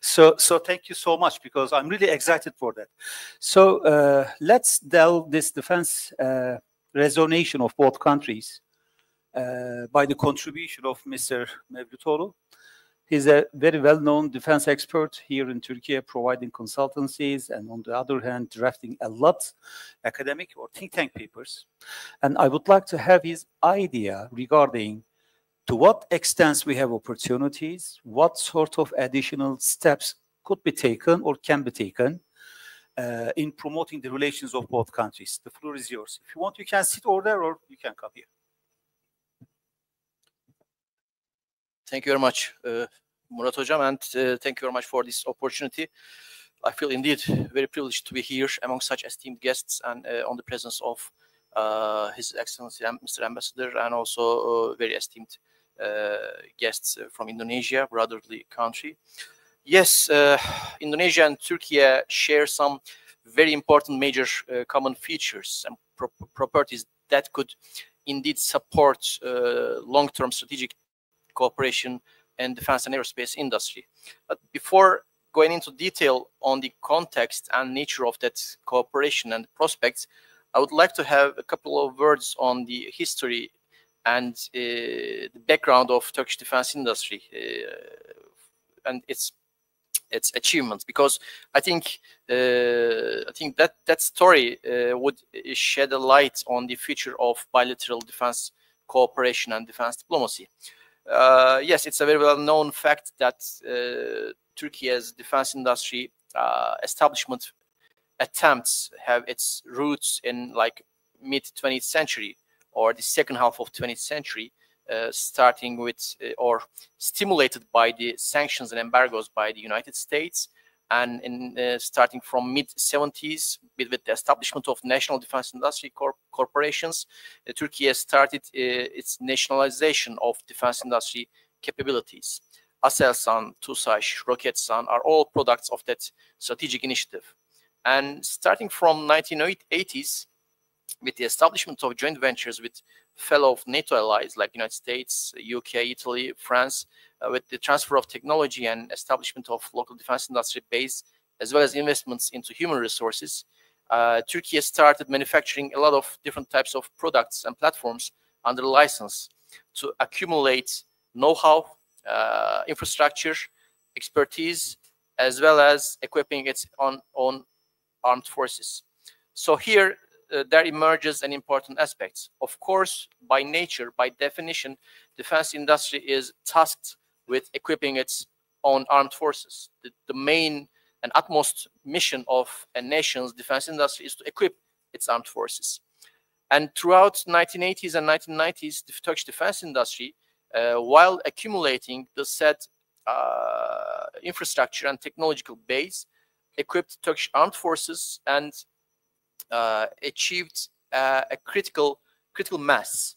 So thank you so much, because I'm really excited for that. So let's delve this defense resonation of both countries by the contribution of Mr. Mevlutoğlu. He's a very well-known defense expert here in Turkey, providing consultancies, and on the other hand, drafting a lot academic or think tank papers. And I would like to have his idea regarding to what extent we have opportunities, what sort of additional steps could be taken or can be taken in promoting the relations of both countries. The floor is yours. If you want, you can sit over there, or you can come here. Thank you very much, Murat Hocam, and thank you very much for this opportunity. I feel indeed very privileged to be here among such esteemed guests and on the presence of His Excellency Mr. Ambassador, and also very esteemed guests from Indonesia, brotherly country. Yes, Indonesia and Turkey share some very important major common features and properties that could indeed support long-term strategic cooperation in defense and aerospace industry. But before going into detail on the context and nature of that cooperation and prospects, I would like to have a couple of words on the history and the background of Turkish defense industry and its achievements, because I think that story would shed a light on the future of bilateral defense cooperation and defense diplomacy. Yes, it's a very well-known fact that Turkey's defense industry establishment attempts have its roots in like mid-20th century or the second half of 20th century, starting with or stimulated by the sanctions and embargoes by the United States, and starting from mid-70s with the establishment of national defense industry corporations, Turkey has started its nationalization of defense industry capabilities. Aselsan, TUSAŞ, Roketsan are all products of that strategic initiative. And starting from 1980s, with the establishment of joint ventures with fellow NATO allies like United States, UK, Italy, France, with the transfer of technology and establishment of local defense industry base, as well as investments into human resources, Turkey started manufacturing a lot of different types of products and platforms under license to accumulate know-how, infrastructure, expertise, as well as equipping its own armed forces. So here, there emerges an important aspect. Of course, by nature, by definition, defense industry is tasked with equipping its own armed forces. The main and utmost mission of a nation's defense industry is to equip its armed forces. And throughout 1980s and 1990s, the Turkish defense industry, while accumulating the said infrastructure and technological base, equipped Turkish armed forces and achieved a critical mass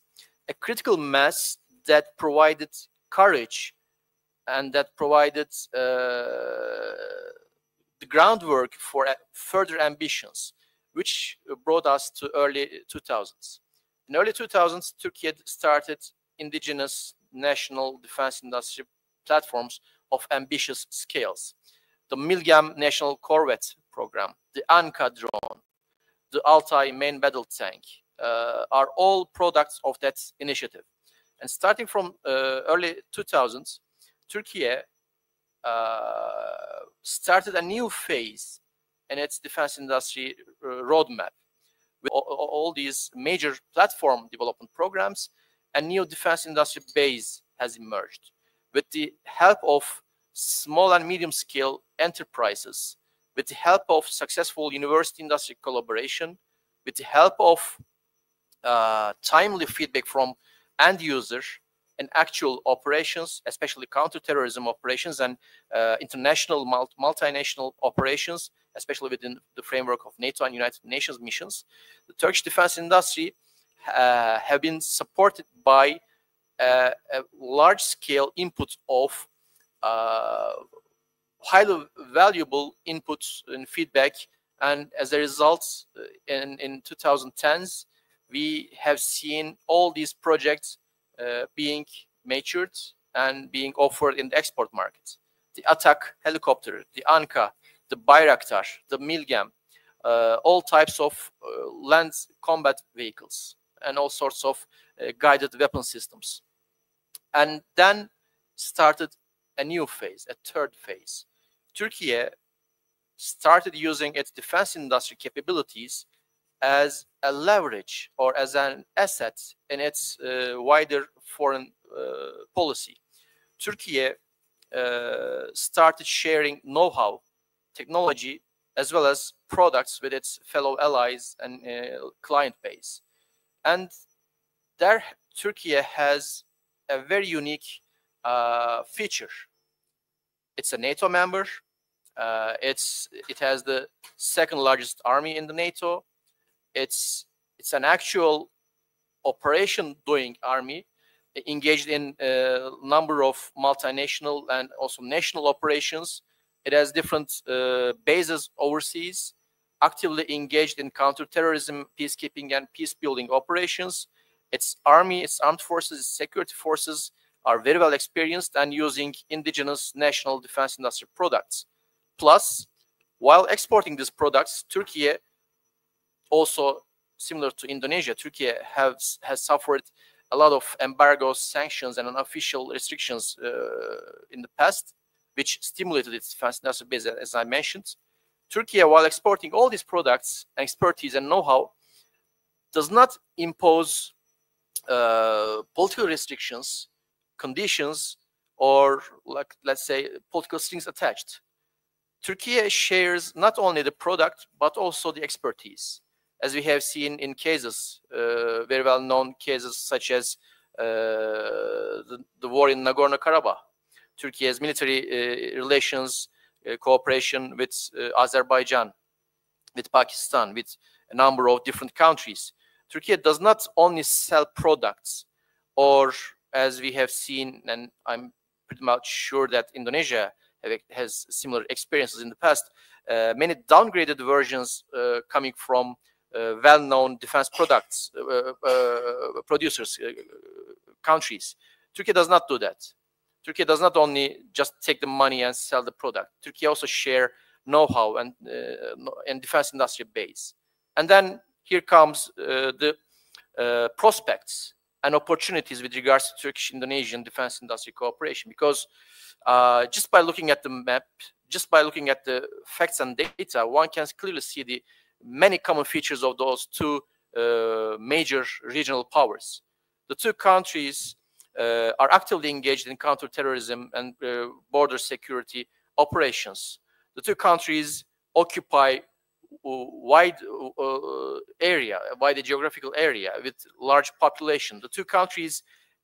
that provided courage and that provided the groundwork for further ambitions, which brought us to early 2000s. In early 2000s, Turkey had started indigenous national defense industry platforms of ambitious scales. The Milgem National Corvette Program, the Ankara drone, the Altay main battle tank are all products of that initiative. And starting from early 2000s, Turkey started a new phase in its defense industry roadmap. With all these major platform development programs, a new defense industry base has emerged. With the help of small and medium scale enterprises, with the help of successful university industry collaboration, with the help of timely feedback from end users in actual operations, especially counterterrorism operations and international multinational operations, especially within the framework of NATO and United Nations missions, the Turkish defense industry have been supported by a large-scale input of highly valuable inputs and feedback, and as a result, in 2010s, we have seen all these projects being matured and being offered in the export markets. The Attack helicopter, the Ankara, the Bayraktar, the Milgem, all types of land combat vehicles, and all sorts of guided weapon systems. And then started a new phase, a third phase. Turkey started using its defense industry capabilities as a leverage or as an asset in its wider foreign policy. Turkey started sharing know-how, technology, as well as products with its fellow allies and client base. And there, Turkey has a very unique feature. It's a NATO member. It has the second largest army in the NATO. It's an actual operation doing army engaged in a number of multinational and also national operations. It has different bases overseas, actively engaged in counterterrorism, peacekeeping, and peace-building operations. Its army, its armed forces, its security forces are very well experienced and using indigenous national defense industry products. Plus, while exporting these products, Turkey also, similar to Indonesia, Turkey has suffered a lot of embargoes, sanctions, and unofficial restrictions in the past, which stimulated its defense industry base, as I mentioned. Turkey, while exporting all these products, expertise, and know-how, does not impose political restrictions, conditions, or, like, let's say, political strings attached. Turkey shares not only the product, but also the expertise, as we have seen in cases, very well-known cases such as the war in Nagorno-Karabakh. Turkey has military relations, cooperation with Azerbaijan, with Pakistan, with a number of different countries. Turkey does not only sell products, or as we have seen, and I'm pretty much sure that Indonesia has similar experiences in the past, many downgraded versions coming from well-known defense products producers, countries. Turkey does not do that. Turkey does not only just take the money and sell the product. Turkey also share know-how and defense industry base. And then here comes the prospects and opportunities with regards to Turkish-Indonesian defense industry cooperation, because just by looking at the map, just by looking at the facts and data, one can clearly see the many common features of those two major regional powers. The two countries are actively engaged in counterterrorism and border security operations. The two countries occupy wide geographical area with large population. The two countries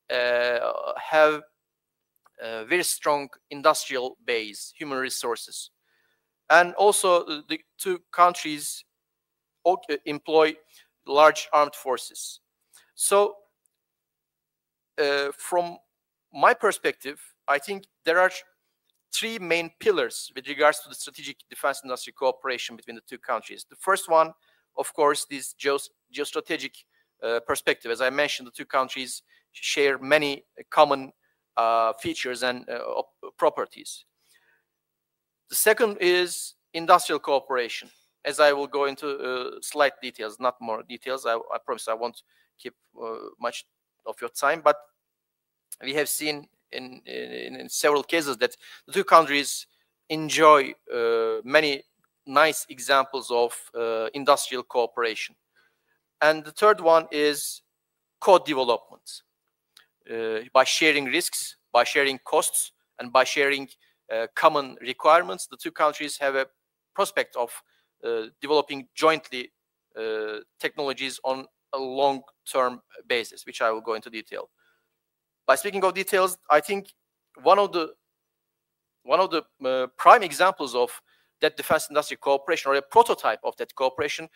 have a very strong industrial base, human resources. And also the two countries employ large armed forces. So from my perspective, I think there are three main pillars with regards to the strategic defense industry cooperation between the two countries. The first one, of course, is geostrategic perspective. As I mentioned, the two countries share many common features and properties. The second is industrial cooperation. As I will go into slight details, not more details. I promise I won't keep much of your time, but we have seen in several cases that the two countries enjoy many nice examples of industrial cooperation. And the third one is co-development. By sharing risks, by sharing costs, and by sharing common requirements, the two countries have a prospect of developing jointly technologies on a long-term basis, which I will go into detail. By speaking of details, I think one of the prime examples of that defense industry cooperation, or a prototype of that cooperation,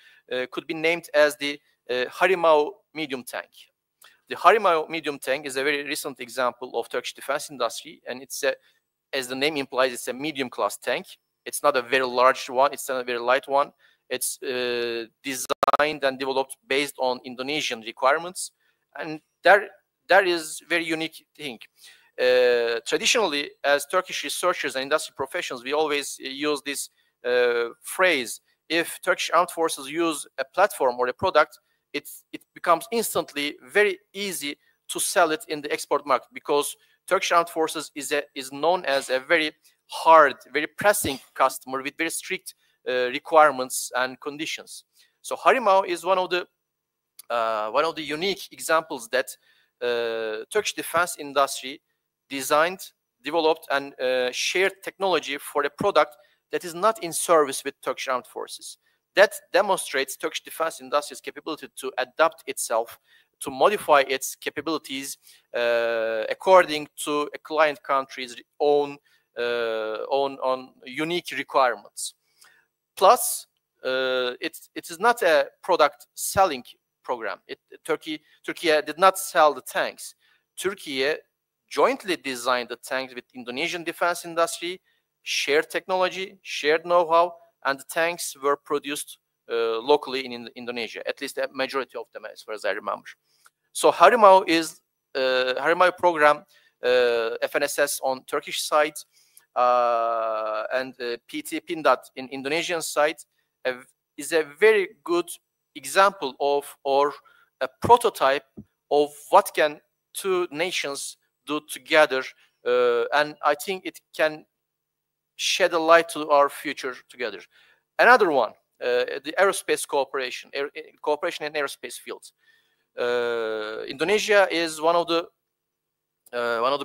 could be named as the Harimau medium tank. The Harimau medium tank is a very recent example of Turkish defense industry, and it's a, as the name implies, it's a medium class tank. It's not a very large one, it's not a very light one. It's designed and developed based on Indonesian requirements, and that is very unique thing. Traditionally, as Turkish researchers and industry professionals, we always use this phrase: if Turkish armed forces use a platform or a product, it becomes instantly very easy to sell it in the export market, because Turkish armed forces is known as a very hard, very pressing customer with very strict requirements and conditions. So Harimau is one of the unique examples that Turkish defense industry designed, developed, and shared technology for a product that is not in service with Turkish armed forces. That demonstrates Turkish defense industry's capability to adapt itself, to modify its capabilities according to a client country's own unique requirements. Plus, it is not a product selling program. Turkey did not sell the tanks. Turkey jointly designed the tanks with Indonesian defense industry, shared technology, shared know-how, and the tanks were produced locally in Indonesia, at least a majority of them, as far as I remember. So Harimau is Harimau program, FNSS on Turkish side, and PT Pindad in Indonesian side is a very good example of, or a prototype of, what can two nations do together, and I think it can shed a light to our future together. Another one, the aerospace cooperation in aerospace fields. Indonesia is one of the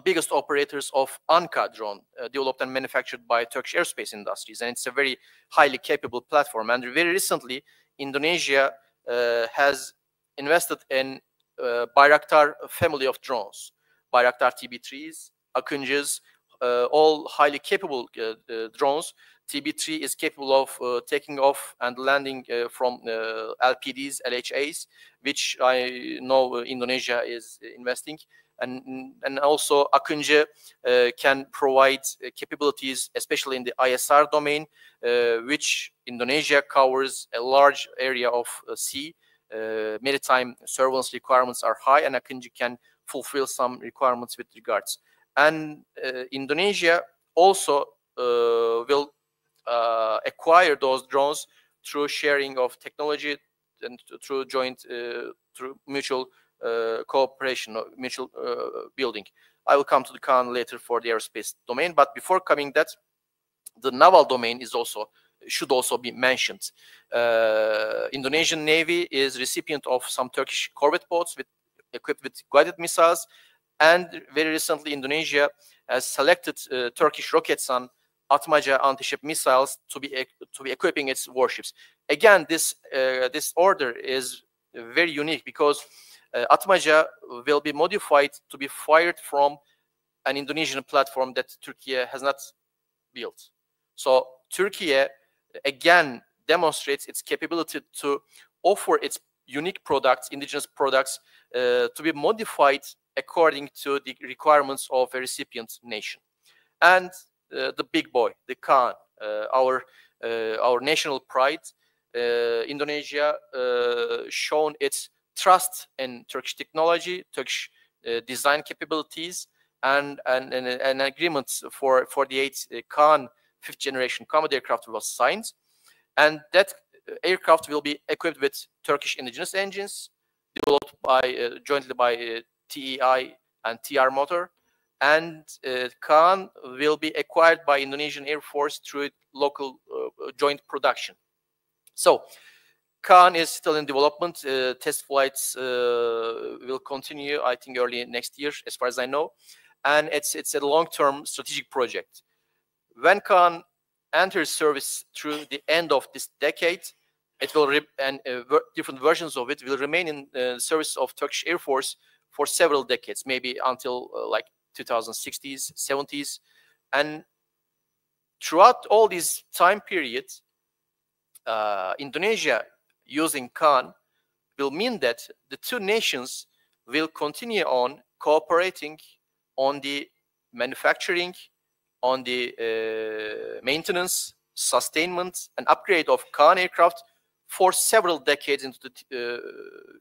biggest operators of Ankara drone, developed and manufactured by Turkish aerospace industries, and it's a very highly capable platform. And very recently, Indonesia has invested in Bayraktar family of drones, Bayraktar TB3s, Akıncıs, all highly capable drones. TB3 is capable of taking off and landing from LPDs, LHAs, which I know Indonesia is investing. And also Akıncı can provide capabilities, especially in the ISR domain, which Indonesia covers a large area of sea. Maritime surveillance requirements are high, and Akıncı can fulfill some requirements with regards. And Indonesia also will acquire those drones through sharing of technology and through joint, through mutual cooperation, mutual building. I will come to the Khan later for the aerospace domain, but before coming that, the naval domain is also should also be mentioned. Indonesian Navy is recipient of some Turkish corvette boats equipped with guided missiles, and very recently Indonesia has selected Turkish Roketsan Atmaca anti-ship missiles to be equipping its warships. Again, this order is very unique because Atmaca will be modified to be fired from an Indonesian platform that Turkey has not built. So Turkey again demonstrates its capability to offer its unique products, indigenous products, to be modified according to the requirements of a recipient nation. And the big boy, the Khan, our national pride, Indonesia shown its trust in Turkish technology, Turkish design capabilities, and an agreement for the 8 Khan 5th generation combat aircraft was signed, and that aircraft will be equipped with Turkish indigenous engines developed by jointly by TEI and TR Motor, and Kaan will be acquired by Indonesian Air Force through local joint production. So Kaan is still in development. Test flights will continue, I think, early next year, as far as I know. And it's a long-term strategic project. When Kaan enters service through the end of this decade, it will different versions of it will remain in service of Turkish Air Force for several decades, maybe until like 2060s, 70s. And throughout all these time periods, Indonesia using Kaan will mean that the two nations will continue on cooperating on the manufacturing, on the maintenance, sustainment, and upgrade of Kaan aircraft for several decades into the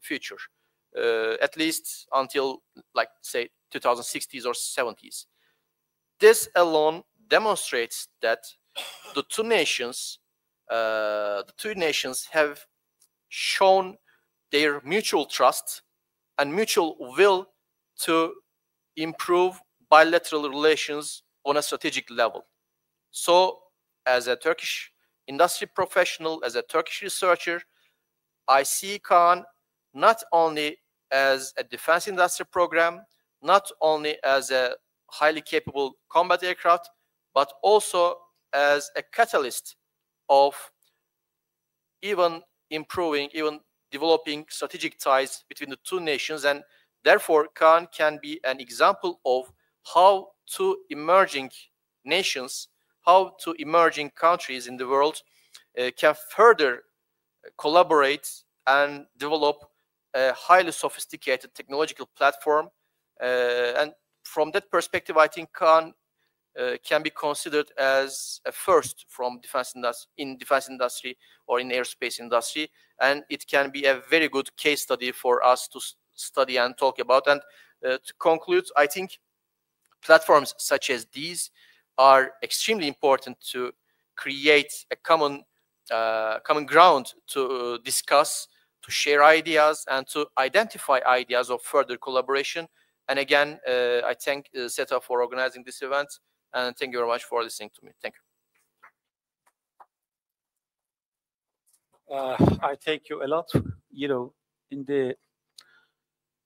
future, at least until, like, say, 2060s or 70s. This alone demonstrates that the two nations have shown their mutual trust and mutual will to improve bilateral relations on a strategic level. So, as a Turkish industry professional, as a Turkish researcher, I see Kaan not only as a defense industry program, not only as a highly capable combat aircraft, but also as a catalyst of even improving, even developing strategic ties between the two nations. And therefore, Kaan can be an example of how two emerging nations, how two emerging countries in the world can further collaborate and develop a highly sophisticated technological platform. And from that perspective, I think Kaan can be considered as a first from defense industry or in aerospace industry, and it can be a very good case study for us to study and talk about. And to conclude, I think platforms such as these are extremely important to create a common ground to discuss, to share ideas, and to identify ideas of further collaboration. And again, I thank SETA for organizing this event, and thank you very much for listening to me. Thank you. I thank you a lot. You know,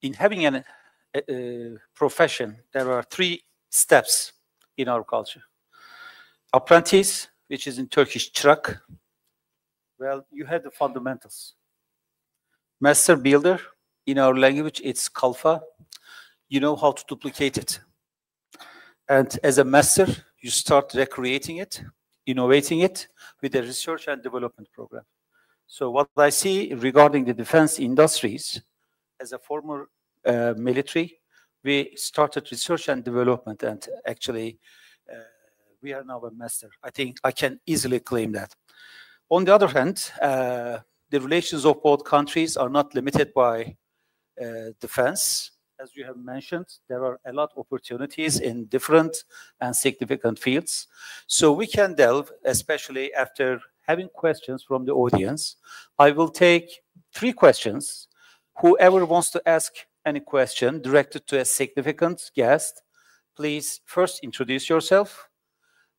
in having a profession, there are 3 steps in our culture. Apprentice, which is in Turkish çırak. Well, you have the fundamentals. Master builder, in our language, it's kalfa. You know how to duplicate it. And as a master, you start recreating it, innovating it with a research and development program. So what I see regarding the defense industries, as a former military, we started research and development, and actually we are now a master. I think I can easily claim that. On the other hand, the relations of both countries are not limited by defense. As you have mentioned, there are a lot of opportunities in different and significant fields. So we can delve, especially after having questions from the audience. I will take 3 questions. Whoever wants to ask any question directed to a significant guest, please first introduce yourself.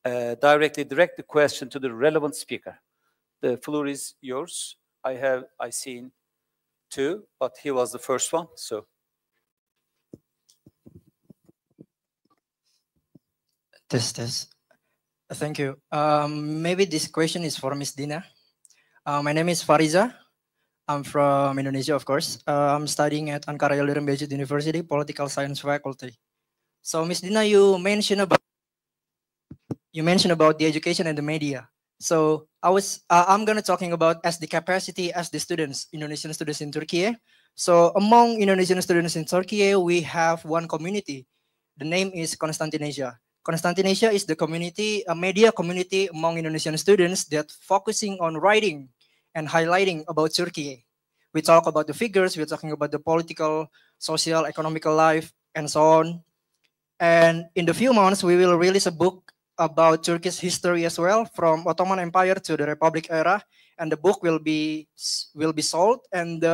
Directly direct the question to the relevant speaker. The floor is yours. I seen 2, but he was the first one, so. Thank you. Maybe this question is for Ms. Dina. My name is Fariza. I'm from Indonesia, of course. I'm studying at Ankara University, Political Science Faculty. So, Ms. Dina, you mentioned about the education and the media. So, I'm gonna talking about as the capacity as the students, Indonesian students in Turkey. So, among Indonesian students in Turkey, we have one community. The name is Constantinesia. Constantinesia is the community, a media community among Indonesian students that focusing on writing and highlighting about Turkey. We talk about the figures, we're talking about the political, social, economical life, and so on. And in the few months, we will release a book about Turkish history as well, from Ottoman Empire to the Republic era. And the book will be sold, and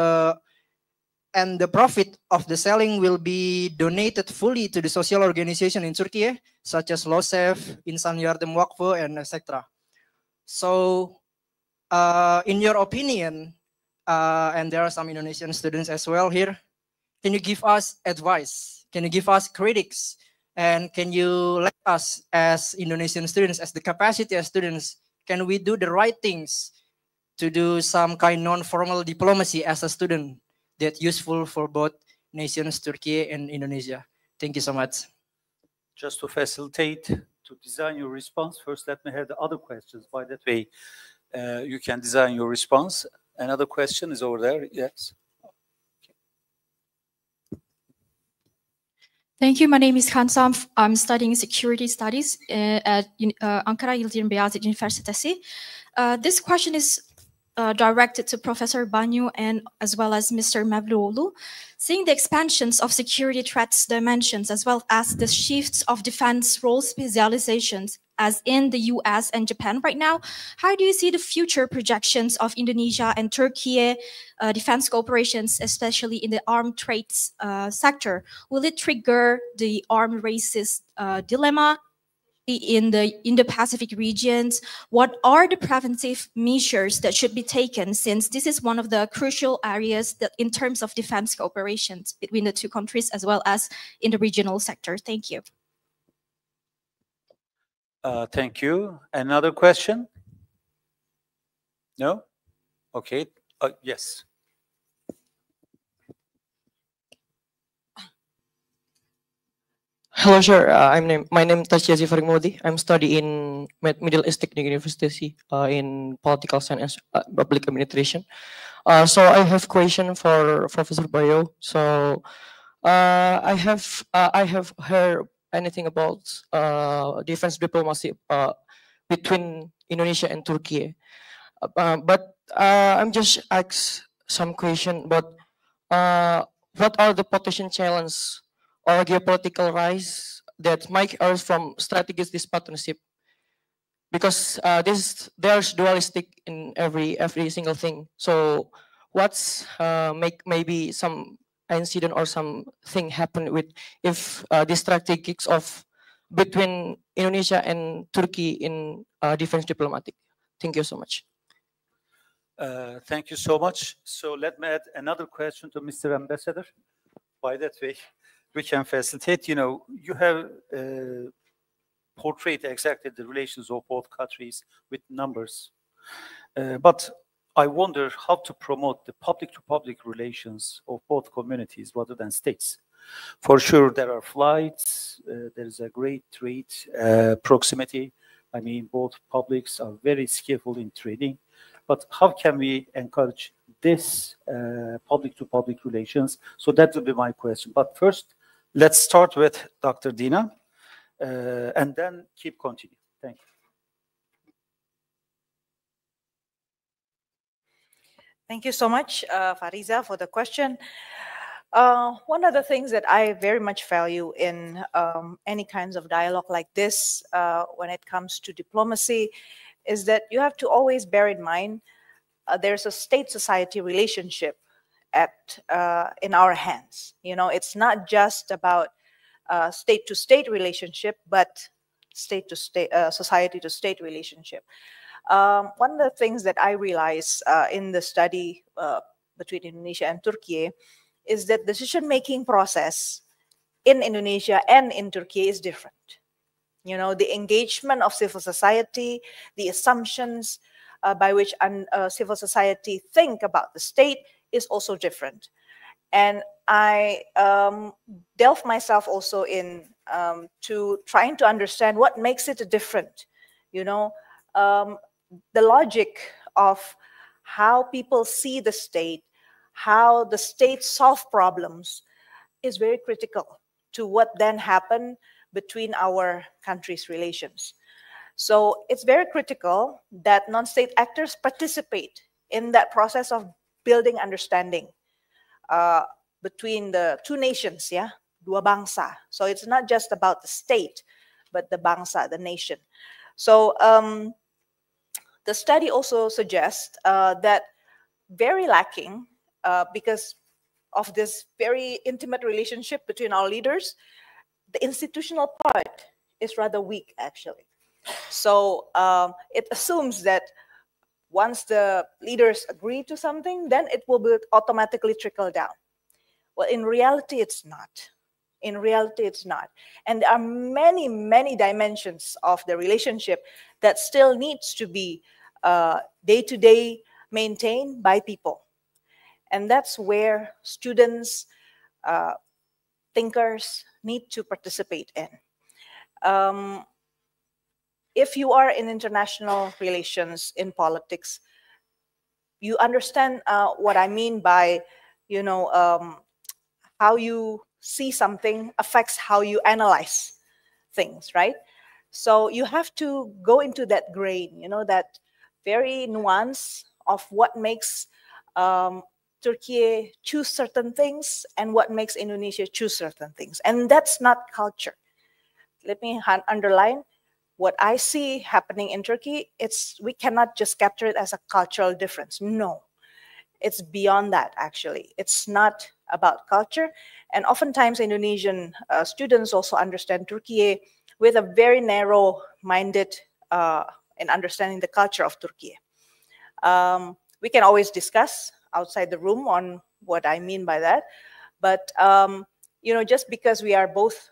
and the profit of the selling will be donated fully to the social organization in Turkey, such as LOSEF, Insan Yardım Vakfı, and etc. So, in your opinion, and there are some Indonesian students as well here, can you give us advice? Can you give us critics? And can you let us as Indonesian students, as the capacity as students, can we do the right things to do some kind non-formal diplomacy as a student that's useful for both nations, Turkey and Indonesia? Thank you so much. Just to facilitate, to design your response, first let me have the other questions. By that way, you can design your response. Another question is over there. Yes. Thank you. My name is Hansam. I'm studying security studies at Ankara Yıldırım Beyazıt Üniversitesi. This question is directed to Professor Banyu and as well as Mr. Mevluoğlu. Seeing the expansions of security threats dimensions as well as the shifts of defense role specializations as in the US and Japan right now, how do you see the future projections of Indonesia and Turkey defense cooperations, especially in the armed trades sector? Will it trigger the arms races dilemma in the Indo-Pacific regions? What are the preventive measures that should be taken, since this is one of the crucial areas that in terms of defense cooperations between the two countries as well as in the regional sector? Thank you. Thank you. Another question? No? Okay. Yes. Hello, sir. My name is Tashiazi Farimodi. I'm studying in Middle East Technical University in Political Science and Public Administration. So I have question for Professor Bayo. So I have heard anything about defense diplomacy between Indonesia and Turkey, but I'm just ask some question about what are the potential challenges or geopolitical rise that might arise from strategies this partnership, because there's dualistic in every single thing. So what's make maybe some incident or something happen with if this strategy kicks off between Indonesia and Turkey in defense diplomatic? Thank you so much. Thank you so much. So let me add another question to Mr. Ambassador. By that way, we can facilitate. You know, you have portrayed exactly the relations of both countries with numbers. But I wonder how to promote the public-to-public relations of both communities rather than states. For sure, there are flights, there is a great trade proximity. I mean, both publics are very skillful in trading. But how can we encourage this public-to-public relations? So that would be my question. But first, let's start with Dr. Dina, and then keep continuing. Thank you. Thank you so much, Fariza, for the question. One of the things that I very much value in any kinds of dialogue like this, when it comes to diplomacy, is that you have to always bear in mind there's a state-society relationship in our hands. You know, it's not just about state-to-state relationship, but state-to-state, society-to-state relationship. One of the things that I realized in the study between Indonesia and Turkey is that decision-making process in Indonesia and in Turkey is different. You know, the engagement of civil society, the assumptions by which civil society think about the state is also different. And I delve myself also in to trying to understand what makes it different. You know, the logic of how people see the state, how the state solve problems is very critical to what then happened between our countries' relations. So it's very critical that non-state actors participate in that process of building understanding between the two nations, yeah, dua bangsa. So it's not just about the state, but the bangsa, the nation. So the study also suggests that very lacking, because of this very intimate relationship between our leaders, the institutional part is rather weak, actually. So it assumes that once the leaders agree to something, then it will be automatically trickle down. Well, in reality, it's not. In reality, it's not. And there are many, many dimensions of the relationship that still needs to be day-to-day maintained by people. And that's where students, thinkers need to participate in. If you are in international relations, in politics, you understand what I mean by, you know, how you see something affects how you analyze things, right? So you have to go into that grain, you know, that very nuance of what makes Turkey choose certain things and what makes Indonesia choose certain things. And that's not culture. Let me underline, what I see happening in Turkey, we cannot just capture it as a cultural difference. No, it's beyond that, actually. It's not about culture. And oftentimes Indonesian students also understand Turkey with a very narrow-minded in understanding the culture of Turkey. We can always discuss outside the room on what I mean by that. But, you know, just because we are both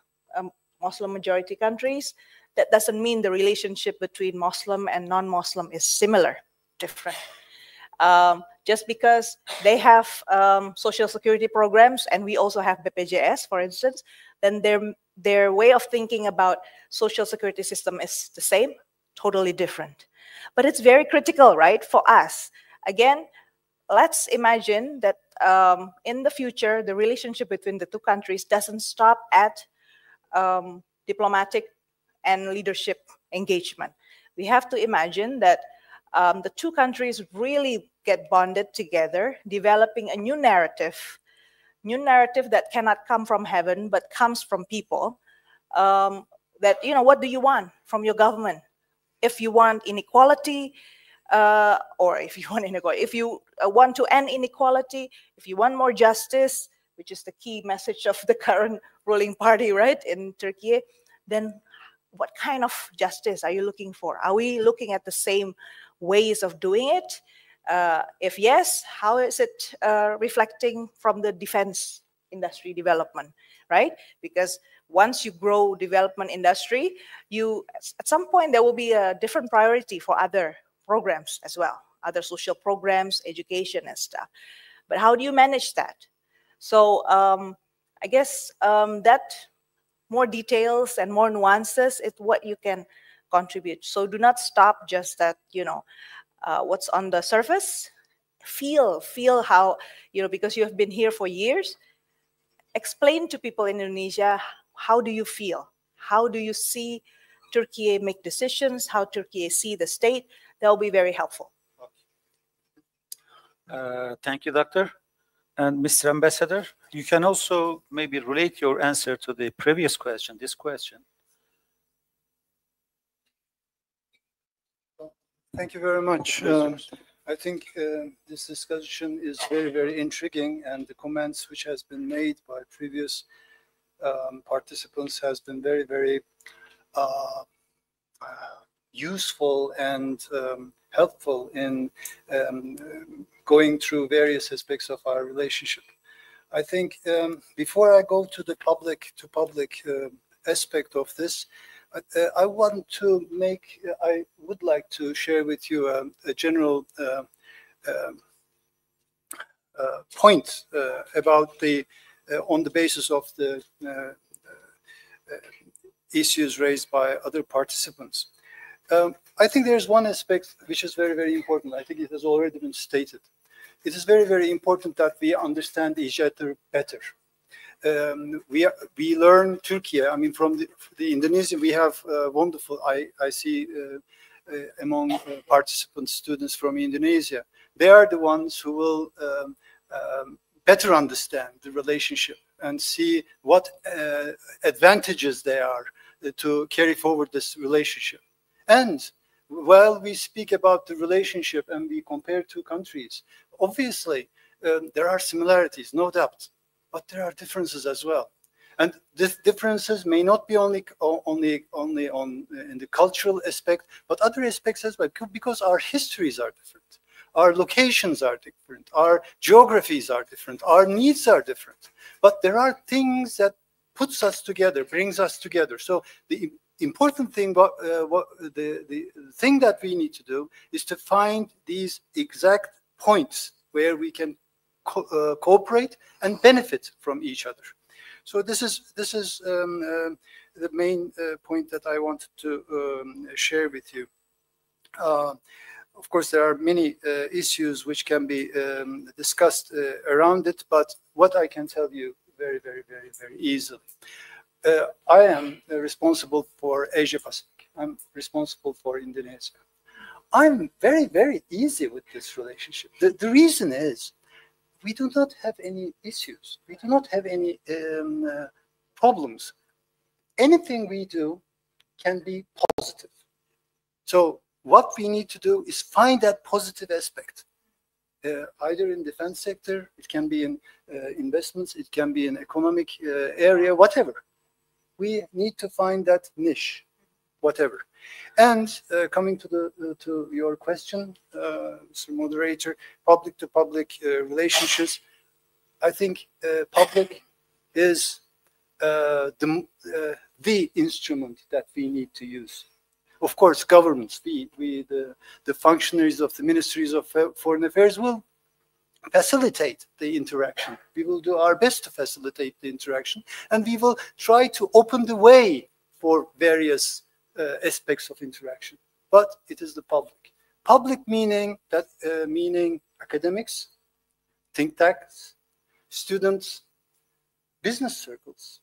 Muslim majority countries, that doesn't mean the relationship between Muslim and non-Muslim is similar, different. Just because they have social security programs and we also have BPJS, for instance, then their way of thinking about social security system is the same, totally different. But it's very critical, right, for us. Again, let's imagine that in the future, the relationship between the two countries doesn't stop at diplomatic and leadership engagement. We have to imagine that the two countries really get bonded together, developing a new narrative that cannot come from heaven, but comes from people. That, you know, what do you want from your government? If you want inequality, or if you want inequality, if you want to end inequality, if you want more justice, which is the key message of the current ruling party, right, in Turkey, then what kind of justice are you looking for? Are we looking at the same ways of doing it? If yes, how is it reflecting from the defense industry development, right? Because once you grow development industry, at some point there will be a different priority for other programs as well, other social programs, education and stuff. But how do you manage that? So I guess that more details and more nuances is what you can contribute. So do not stop just at, you know, what's on the surface. Feel how, you know, because you have been here for years, explain to people in Indonesia, how do you feel? How do you see Turkey make decisions? How Turkey see the state? That will be very helpful. Thank you, Doctor. And Mr. Ambassador, you can also maybe relate your answer to the previous question, this question. Thank you very much. I think this discussion is very, very intriguing, and the comments which has been made by previous participants has been very, very useful and helpful in going through various aspects of our relationship. I think before I go to the public aspect of this, I would like to share with you a general point about on the basis of the issues raised by other participants. I think there's one aspect which is very, very important. I think it has already been stated. It is very, very important that we understand each other better. We learn Turkey. I mean, from the Indonesian, we have wonderful. I see among participants, students from Indonesia. They are the ones who will better understand the relationship and see what advantages there are to carry forward this relationship. And while we speak about the relationship and we compare two countries, obviously there are similarities, no doubt. but there are differences as well. And these differences may not be only in the cultural aspect, but other aspects as well, because our histories are different, our locations are different, our geographies are different, our needs are different. But there are things that puts us together, brings us together. So the important thing, the thing that we need to do is to find these exact points where we can cooperate and benefit from each other. So this is the main point that I wanted to share with you. Of course, there are many issues which can be discussed around it, but what I can tell you very easily. I am responsible for Asia Pacific. I'm responsible for Indonesia. I'm very easy with this relationship. The reason is, we do not have any issues. We do not have any problems. Anything we do can be positive. So what we need to do is find that positive aspect, either in defense sector, it can be in investments, it can be in economic area, whatever. We need to find that niche, whatever. And coming to your question, Mr. Moderator, public-to-public relationships, I think public is the instrument that we need to use. Of course, governments, the functionaries of the ministries of foreign affairs will facilitate the interaction. We will do our best to facilitate the interaction, and we will try to open the way for various aspects of interaction. But it is the public. Public meaning academics, think tanks, students, business circles,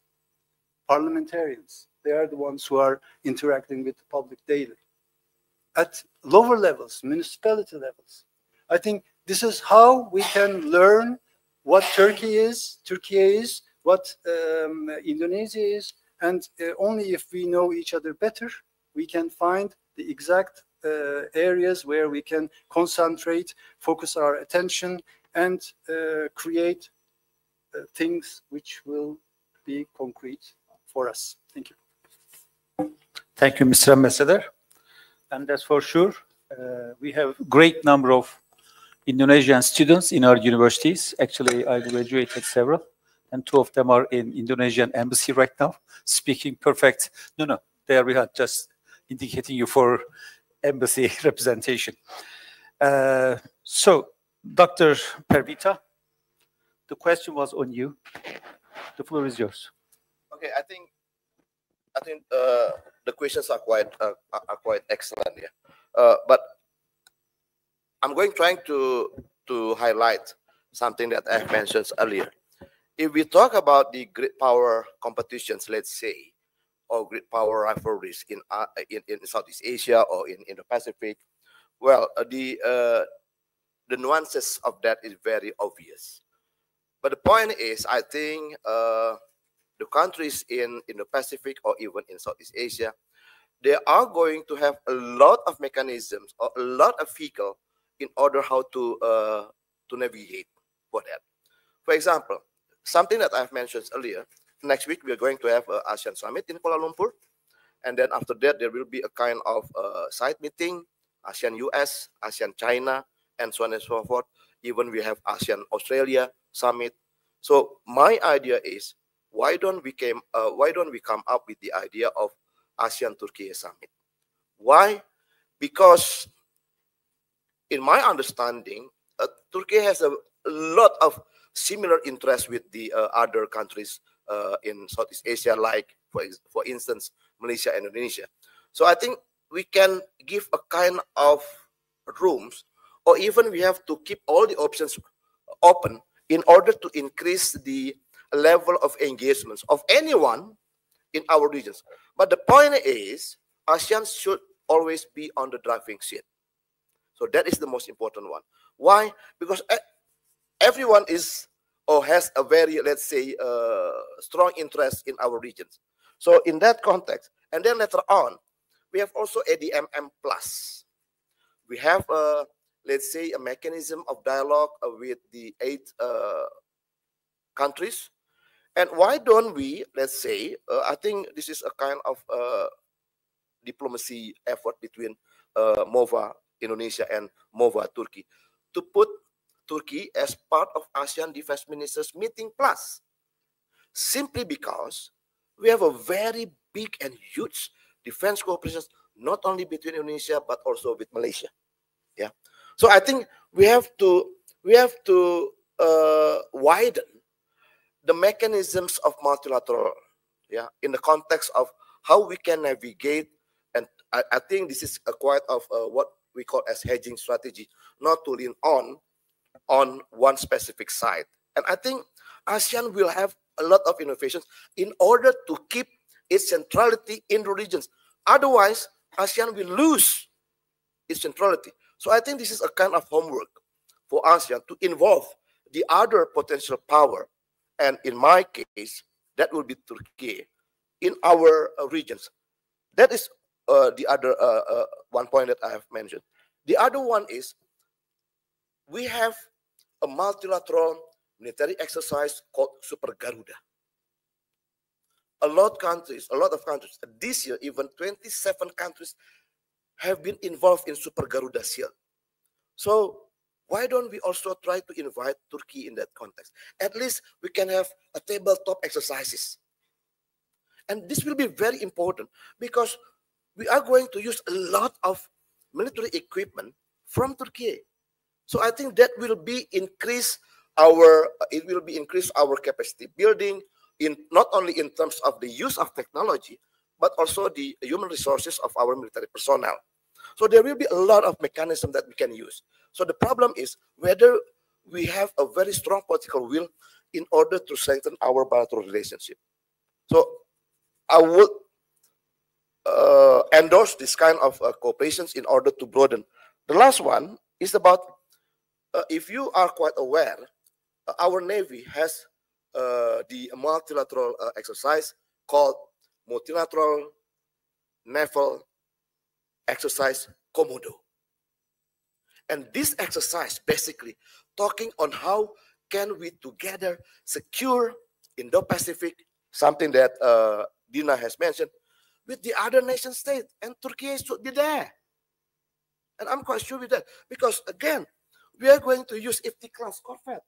parliamentarians. They are the ones who are interacting with the public daily. At lower levels, municipality levels, I think this is how we can learn what Turkey is, what Indonesia is, and only if we know each other better, we can find the exact areas where we can concentrate, focus our attention, and create things which will be concrete for us. Thank you. Thank you, Mr. Ambassador. And that's for sure. We have a great number of Indonesian students in our universities. Actually, I graduated several, and 2 of them are in Indonesian embassy right now, speaking perfect. No, they are behind, just indicating you for embassy representation. So, Dr. Pervita, the question was on you. The floor is yours. Okay, I think the questions are quite excellent here, but I'm trying to highlight something that I mentioned earlier. If we talk about the great power competitions, let's say, or great power rivalries in Southeast Asia or in the Pacific, well, the nuances of that is very obvious. But the point is, I think the countries in the Pacific or even in Southeast Asia, they are going to have a lot of mechanisms or a lot of vehicles in order how to navigate for that. For example, something that I've mentioned earlier, next week we are going to have an ASEAN summit in Kuala Lumpur, and then after that there will be a kind of side meeting, ASEAN-US, ASEAN-China, and so on and so forth. Even we have ASEAN-Australia summit. So my idea is, why don't we come up with the idea of ASEAN-Turkey summit? Why? Because in my understanding, Turkey has a lot of similar interests with the other countries in Southeast Asia, like, for instance, Malaysia and Indonesia. So I think we can give a kind of rooms, or even we have to keep all the options open in order to increase the level of engagements of anyone in our regions. But the point is, ASEAN should always be on the driving seat. So that is the most important one. Why? Because everyone is or has a very, let's say, strong interest in our regions. So in that context, and then later on, we have also ADMM Plus. We have, let's say, a mechanism of dialogue with the 8 countries And why don't we, let's say, I think this is a kind of diplomacy effort between MoFA Indonesia and MoFA Turkey to put Turkey as part of ASEAN Defense Ministers Meeting Plus, simply because we have a very big and huge defense cooperation, not only between Indonesia but also with Malaysia. Yeah, so I think we have to widen the mechanisms of multilateral, yeah, in the context of how we can navigate. And I think this is a quite of what we call as hedging strategy, not to lean on one specific side. And I think ASEAN will have a lot of innovations in order to keep its centrality in the regions. Otherwise, ASEAN will lose its centrality. So I think this is a kind of homework for ASEAN to involve the other potential power. And in my case, that will be Turkey in our regions. That is the other one point that I have mentioned. The other one is we have a multilateral military exercise called Super Garuda. A lot of countries, this year, even 27 countries have been involved in Super Garuda Shield. So why don't we also try to invite Turkey in that context? At least we can have a tabletop exercises. And this will be very important because we are going to use a lot of military equipment from Turkey. So I think that will be increase our capacity building, in not only in terms of the use of technology, but also the human resources of our military personnel. So there will be a lot of mechanisms that we can use. So the problem is whether we have a very strong political will in order to strengthen our bilateral relationship. So I would endorse this kind of cooperations in order to broaden. The last one is about, if you are quite aware, our Navy has the multilateral exercise called Multilateral Naval Exercise Komodo. And this exercise basically talking on how can we together secure Indo-Pacific, something that Dina has mentioned, with the other nation state, and Turkey should be there. And I'm quite sure with that, because again, we are going to use 50-class corvette.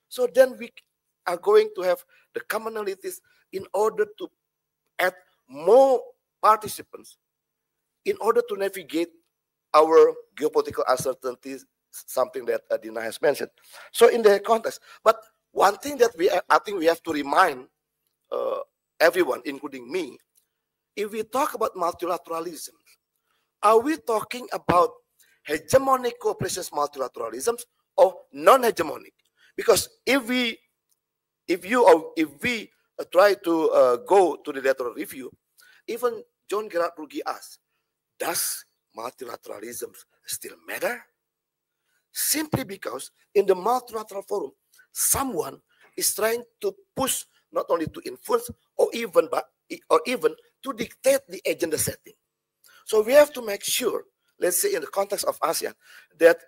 So then we are going to have the commonalities in order to add more participants in order to navigate our geopolitical uncertainties, something that Dina has mentioned. So in the context, but one thing that I think we have to remind everyone, including me, if we talk about multilateralism, are we talking about hegemonic cooperations multilateralisms or non-hegemonic? Because if we try to go to the lateral review, even John Gerard Rugi asked, does multilateralism still matter? Simply because in the multilateral forum, someone is trying to push, not only to influence or even to dictate the agenda setting. So we have to make sure, let's say in the context of ASEAN, that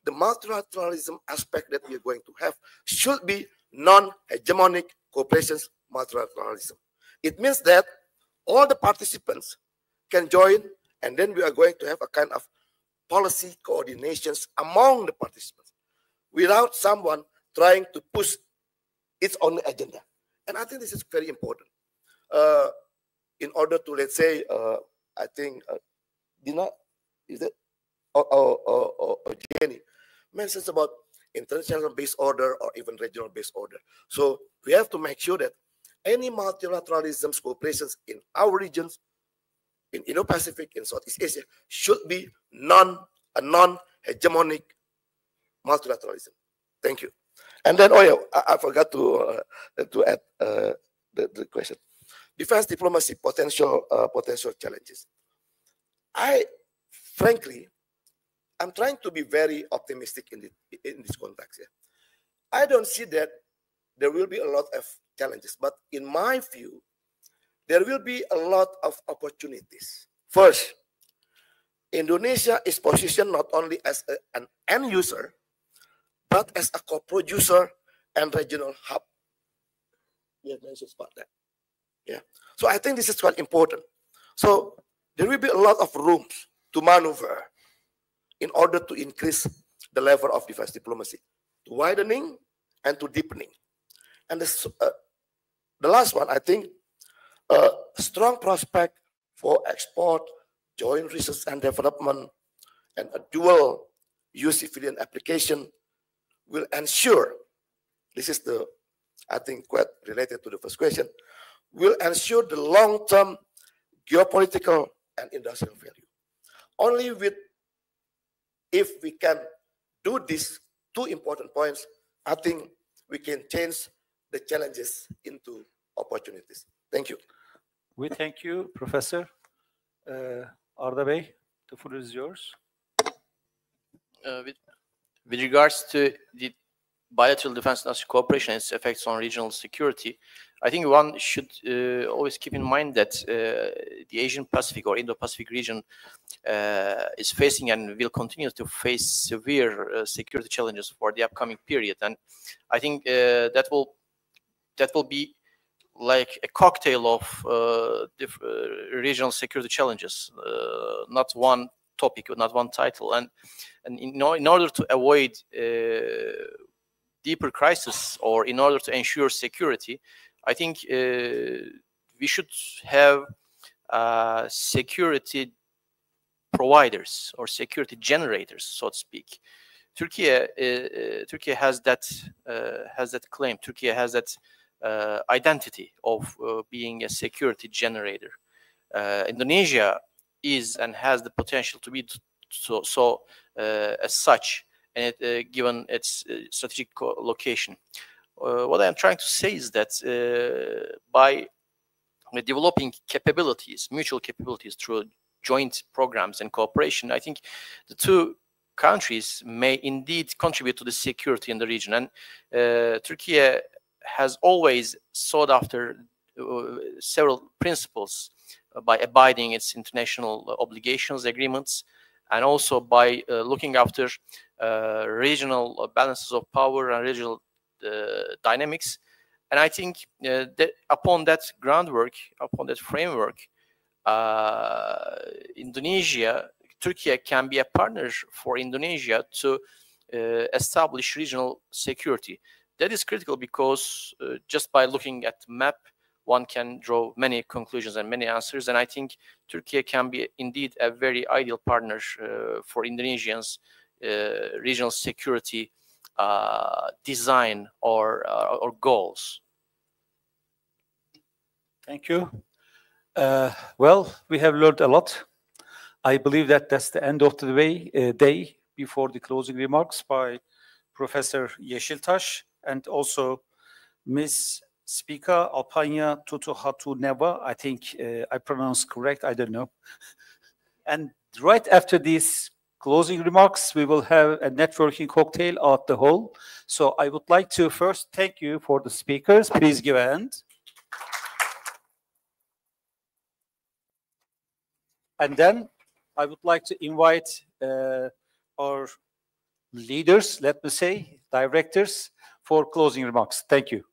the multilateralism aspect that we are going to have should be non-hegemonic cooperations multilateralism. It means that all the participants can join, and then we are going to have a kind of policy coordinations among the participants without someone trying to push its own agenda. And I think this is very important. In order to, let's say, I think, Dina, is it? Or Jenny mentions about international based order or even regional based order. So we have to make sure that any multilateralism cooperations in our regions, in Indo-Pacific, in Southeast Asia, should be non-hegemonic multilateralism. Thank you. And then, oh yeah, I forgot to add the question. Defense diplomacy potential challenges. Frankly, I'm trying to be very optimistic in this context. Yeah. I don't see that there will be a lot of challenges, but in my view, there will be a lot of opportunities. First, Indonesia is positioned not only as an end user, but as a co-producer and regional hub. we have mentioned about that. Yeah. So I think this is quite important. So there will be a lot of rooms to maneuver in order to increase the level of defense diplomacy, to widening and to deepening. And the last one, I think, a strong prospect for export, joint research and development, and a dual-use civilian application will ensure, this is the, I think, quite related to the first question, will ensure the long-term geopolitical and industrial value. Only if we can do these two important points, I think we can change the challenges into opportunities. Thank you. We thank you, Professor. Arda Bey, the floor is yours. With regards to the bilateral defense and industrial cooperation and its effects on regional security, I think one should always keep in mind that the Asian Pacific or Indo-Pacific region is facing and will continue to face severe security challenges for the upcoming period. And I think that will be like a cocktail of regional security challenges, not one topic or not one title. And in order to avoid deeper crisis, or in order to ensure security, I think we should have security providers or security generators, so to speak. Turkey has that claim. Turkey has that identity of being a security generator. Indonesia is and has the potential to be so as such, and given its strategic location. What I'm trying to say is that by developing capabilities, mutual capabilities through joint programs and cooperation, I think the two countries may indeed contribute to the security in the region. And Turkey has always sought after several principles by abiding its international obligations, agreements, and also by looking after regional balances of power and regional dynamics. And I think that upon that groundwork, upon that framework, Turkey can be a partner for Indonesia to establish regional security. That is critical because just by looking at the map, one can draw many conclusions and many answers. And I think Turkey can be indeed a very ideal partner for Indonesians' regional security design or goals. Thank you. Well, we have learned a lot. I believe that that's the end of the day before the closing remarks by Professor Yeşiltaş and also Ms. Speaker Alpanya Tutuhatuneva. I think I pronounced correct. I don't know. And right after these closing remarks, we will have a networking cocktail at the hall. So I would like to first thank you for the speakers. Please give a hand. And then I would like to invite our leaders, let me say, directors, for closing remarks. Thank you.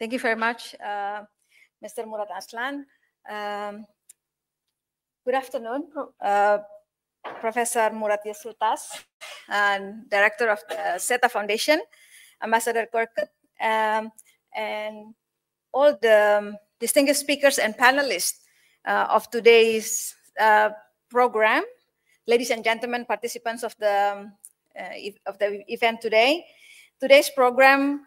Thank you very much, Mr. Murat Aslan. Good afternoon, Professor Murat Yeşiltaş, and Director of the SETA Foundation, Ambassador Korkut, and all the distinguished speakers and panelists of today's program. Ladies and gentlemen, participants of the event today. Today's program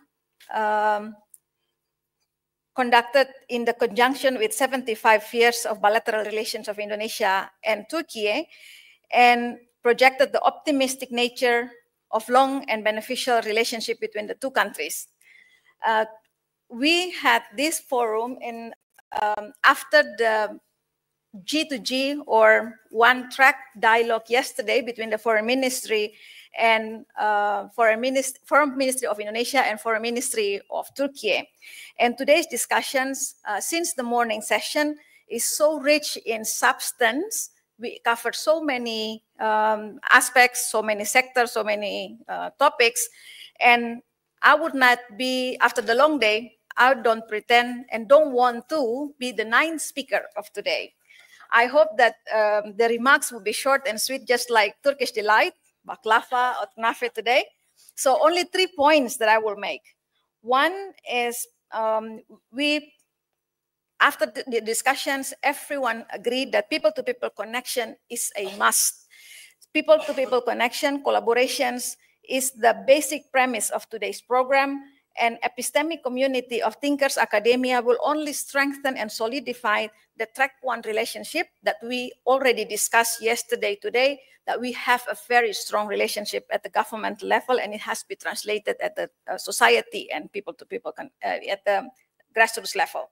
conducted in the conjunction with 75 years of bilateral relations of Indonesia and Turkey, and projected the optimistic nature of long and beneficial relationship between the two countries. We had this forum in after the G2G or one-track dialogue yesterday between the Foreign Ministry and Foreign Ministry of Indonesia and Foreign Ministry of Turkey. And today's discussions since the morning session is so rich in substance. We covered so many aspects, so many sectors, so many topics. And I would not be, after the long day, I don't pretend and don't want to be the 9th speaker of today. I hope that the remarks will be short and sweet, just like Turkish delight, baklava or knafe today. So only 3 points that I will make. One is after the discussions, everyone agreed that people-to-people connection is a must. People-to-people connection, collaborations is the basic premise of today's program, and epistemic community of thinkers, academia will only strengthen and solidify the track 1 relationship that we already discussed yesterday, today, that we have a very strong relationship at the government level, and it has to be translated at the society and people-to-people at the grassroots level.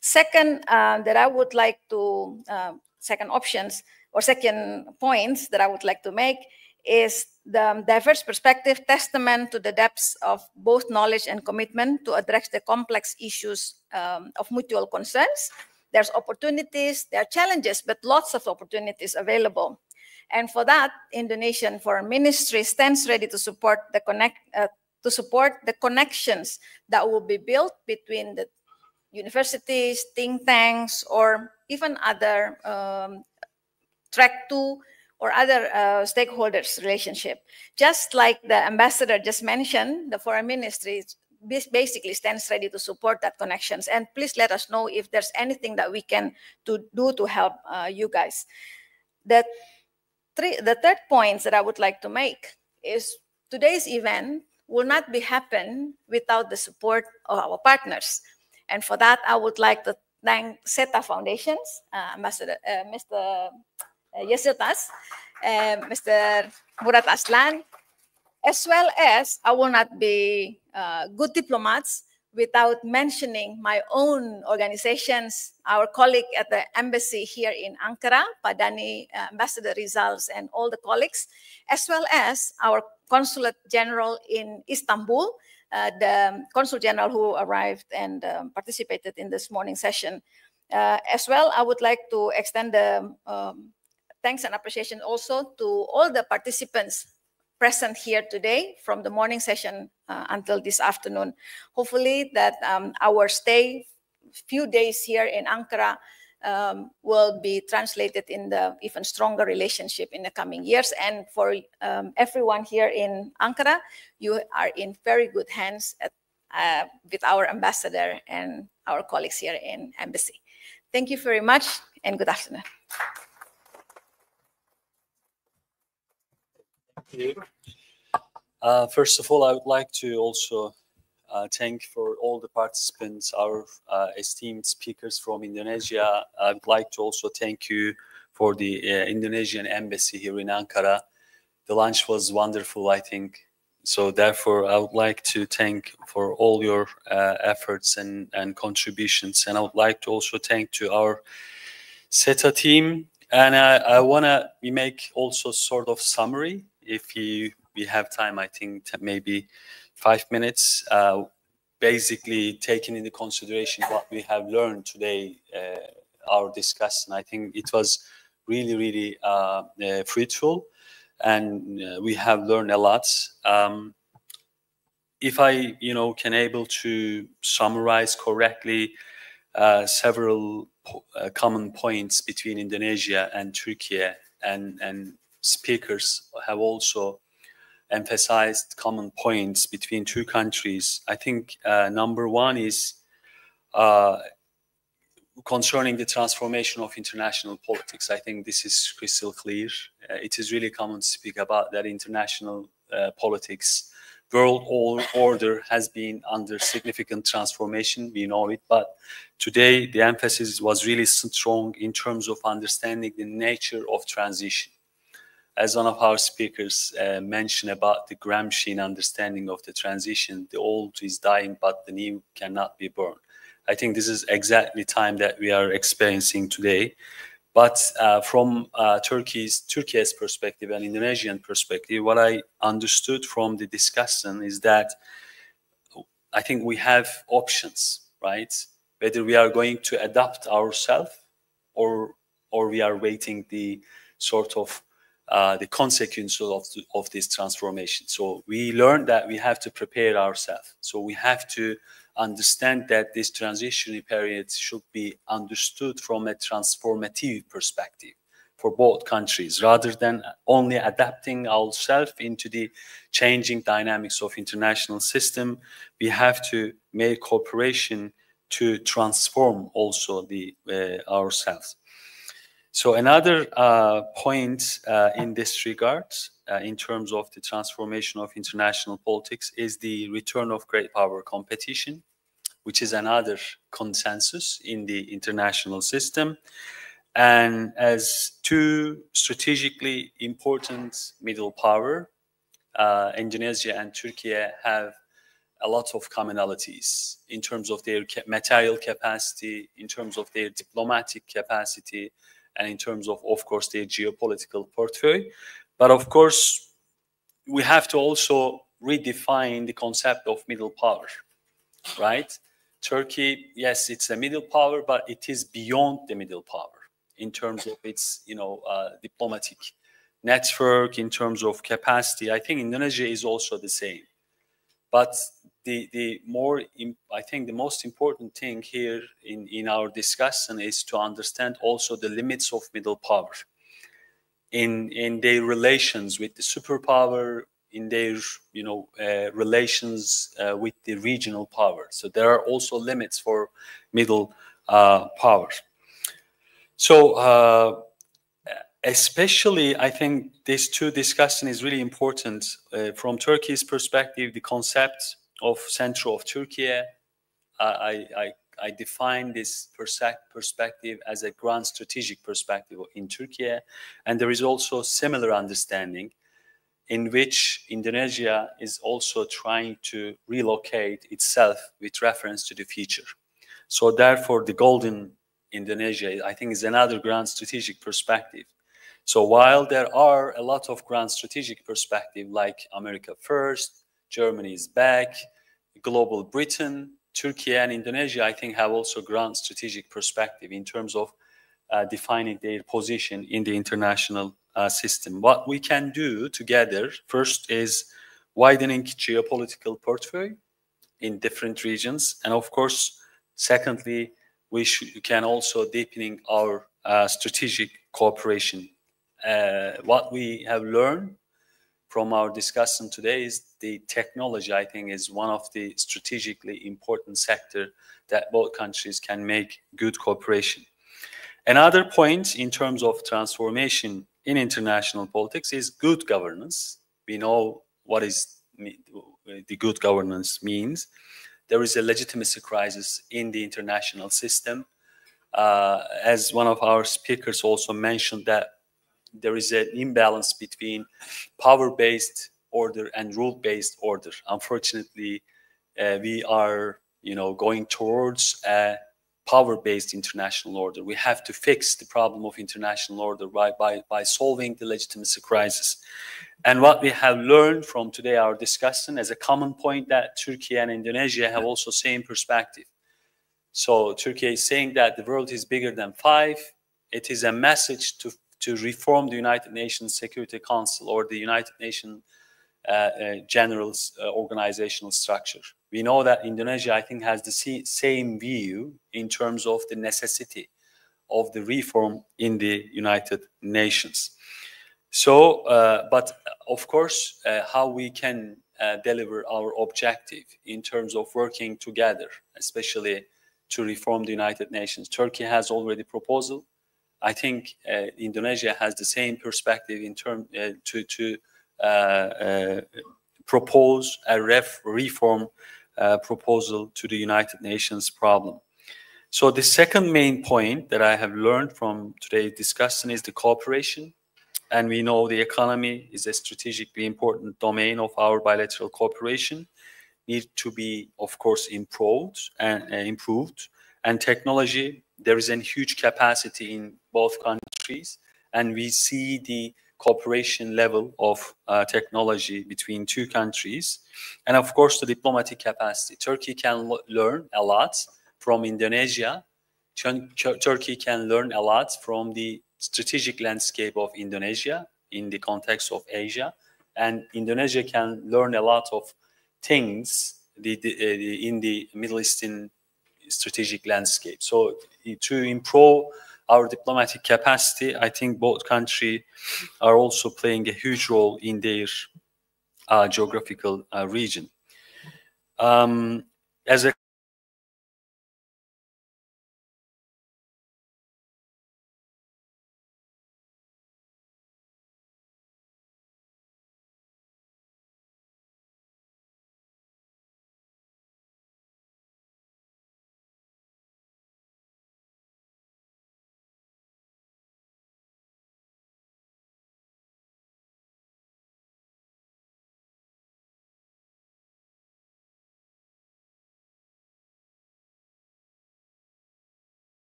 Second, that I would like to, second points that I would like to make is the diverse perspective, testament to the depths of both knowledge and commitment to address the complex issues of mutual concerns. There's opportunities, there are challenges, but lots of opportunities available. And for that, Indonesian Foreign Ministry stands ready to support the connections that will be built between the universities, think tanks, or even other track 2 or other stakeholders relationship. Just like the ambassador just mentioned, the Foreign Ministry basically stands ready to support that connections. And please let us know if there's anything that we can do to help you guys. The third point that I would like to make is today's event will not be happen without the support of our partners. And for that, I would like to thank SETA Foundation, Ambassador Mr. Yesiltas, Mr. Murat Aslan, as well as I will not be good diplomats without mentioning my own organizations, our colleague at the embassy here in Ankara, Padani, Ambassador Rizals, and all the colleagues, as well as our Consulate General in Istanbul, the Consul General who arrived and participated in this morning session. As well, I would like to extend the thanks and appreciation also to all the participants present here today from the morning session until this afternoon. Hopefully that our stay, few days here in Ankara will be translated in the even stronger relationship in the coming years. And for everyone here in Ankara, you are in very good hands with our ambassador and our colleagues here in embassy. Thank you very much and good afternoon. Thank you. First of all, I would like to also thank for all the participants, our esteemed speakers from Indonesia. I would like to also thank you for the Indonesian embassy here in Ankara. The lunch was wonderful, I think. So therefore, I would like to thank for all your efforts and contributions. And I would like to also thank to our SETA team. And I want to make also sort of summary. If we have time, I think maybe 5 minutes, basically taking into consideration what we have learned today, our discussion. I think it was really, really fruitful, and we have learned a lot. If I, can able to summarize correctly several common points between Indonesia and Turkey, and speakers have also emphasized common points between two countries. I think number one is concerning the transformation of international politics. I think this is crystal clear. It is really common to speak about that international politics world order has been under significant transformation, we know it, but today the emphasis was really strong in terms of understanding the nature of transition. As one of our speakers mentioned about the Gramscian understanding of the transition, the old is dying, but the new cannot be born. I think this is exactly the time that we are experiencing today. But from Turkey's perspective and Indonesian perspective, what I understood from the discussion is that I think we have options, right? Whether we are going to adapt ourselves or we are waiting the sort of the consequences of this transformation. So we learned that we have to prepare ourselves. So we have to understand that this transitionary period should be understood from a transformative perspective for both countries, rather than only adapting ourselves into the changing dynamics of international system. We have to make cooperation to transform also ourselves. So another point in this regard, in terms of the transformation of international politics, is the return of great power competition, which is another consensus in the international system. And as two strategically important middle power, Indonesia and Turkey have a lot of commonalities in terms of their material capacity, in terms of their diplomatic capacity, and in terms of course, their geopolitical portfolio. But of course, we have to also redefine the concept of middle power, right? Turkey, yes, it's a middle power, but it is beyond the middle power in terms of its, diplomatic network, in terms of capacity. I think Indonesia is also the same. But I think the most important thing here in our discussion is to understand also the limits of middle power in their relations with the superpower, in their relations with the regional power. So there are also limits for middle power. So especially, I think this two discussion is really important from Turkey's perspective. The concept of Central of Turkey, I define this perspective as a grand strategic perspective in Turkey, and there is also similar understanding in which Indonesia is also trying to relocate itself with reference to the future. So therefore, the golden Indonesia, I think, is another grand strategic perspective. So while there are a lot of grand strategic perspective like America first, Germany is back, global Britain, Turkey and Indonesia, I think, have also grand strategic perspective in terms of defining their position in the international system. What we can do together first is widening geopolitical portfolio in different regions, and of course, secondly, we can also deepening our strategic cooperation. What we have learned from our discussion today is the technology, I think, is one of the strategically important sector that both countries can make good cooperation. Another point in terms of transformation in international politics is good governance. We know what is the good governance means. There is a legitimacy crisis in the international system. As one of our speakers also mentioned, that there is an imbalance between power-based order and rule-based order. Unfortunately, we are, going towards a power-based international order. We have to fix the problem of international order by solving the legitimacy crisis. And what we have learned from today, our discussion, as a common point, that Turkey and Indonesia have also same perspective. So Turkey is saying that the world is bigger than five. It is a message to reform the United Nations Security Council or the United Nations general organizational structure. We know that Indonesia, I think, has the same view in terms of the necessity of the reform in the United Nations. So, but of course, how we can deliver our objective in terms of working together, especially to reform the United Nations. Turkey has already proposal. I think Indonesia has the same perspective in terms to propose a reform proposal to the United Nations problem. So the second main point that I have learned from today's discussion is the cooperation. And we know the economy is a strategically important domain of our bilateral cooperation, need to be, of course, improved. And technology, there is a huge capacity in both countries, and we see the cooperation level of technology between two countries. And of course, the diplomatic capacity. Turkey can learn a lot from Indonesia. Turkey can learn a lot from the strategic landscape of Indonesia in the context of Asia. And Indonesia can learn a lot of things in the Middle Eastern strategic landscape. So to improve our diplomatic capacity, I think both countries are also playing a huge role in their geographical region. As a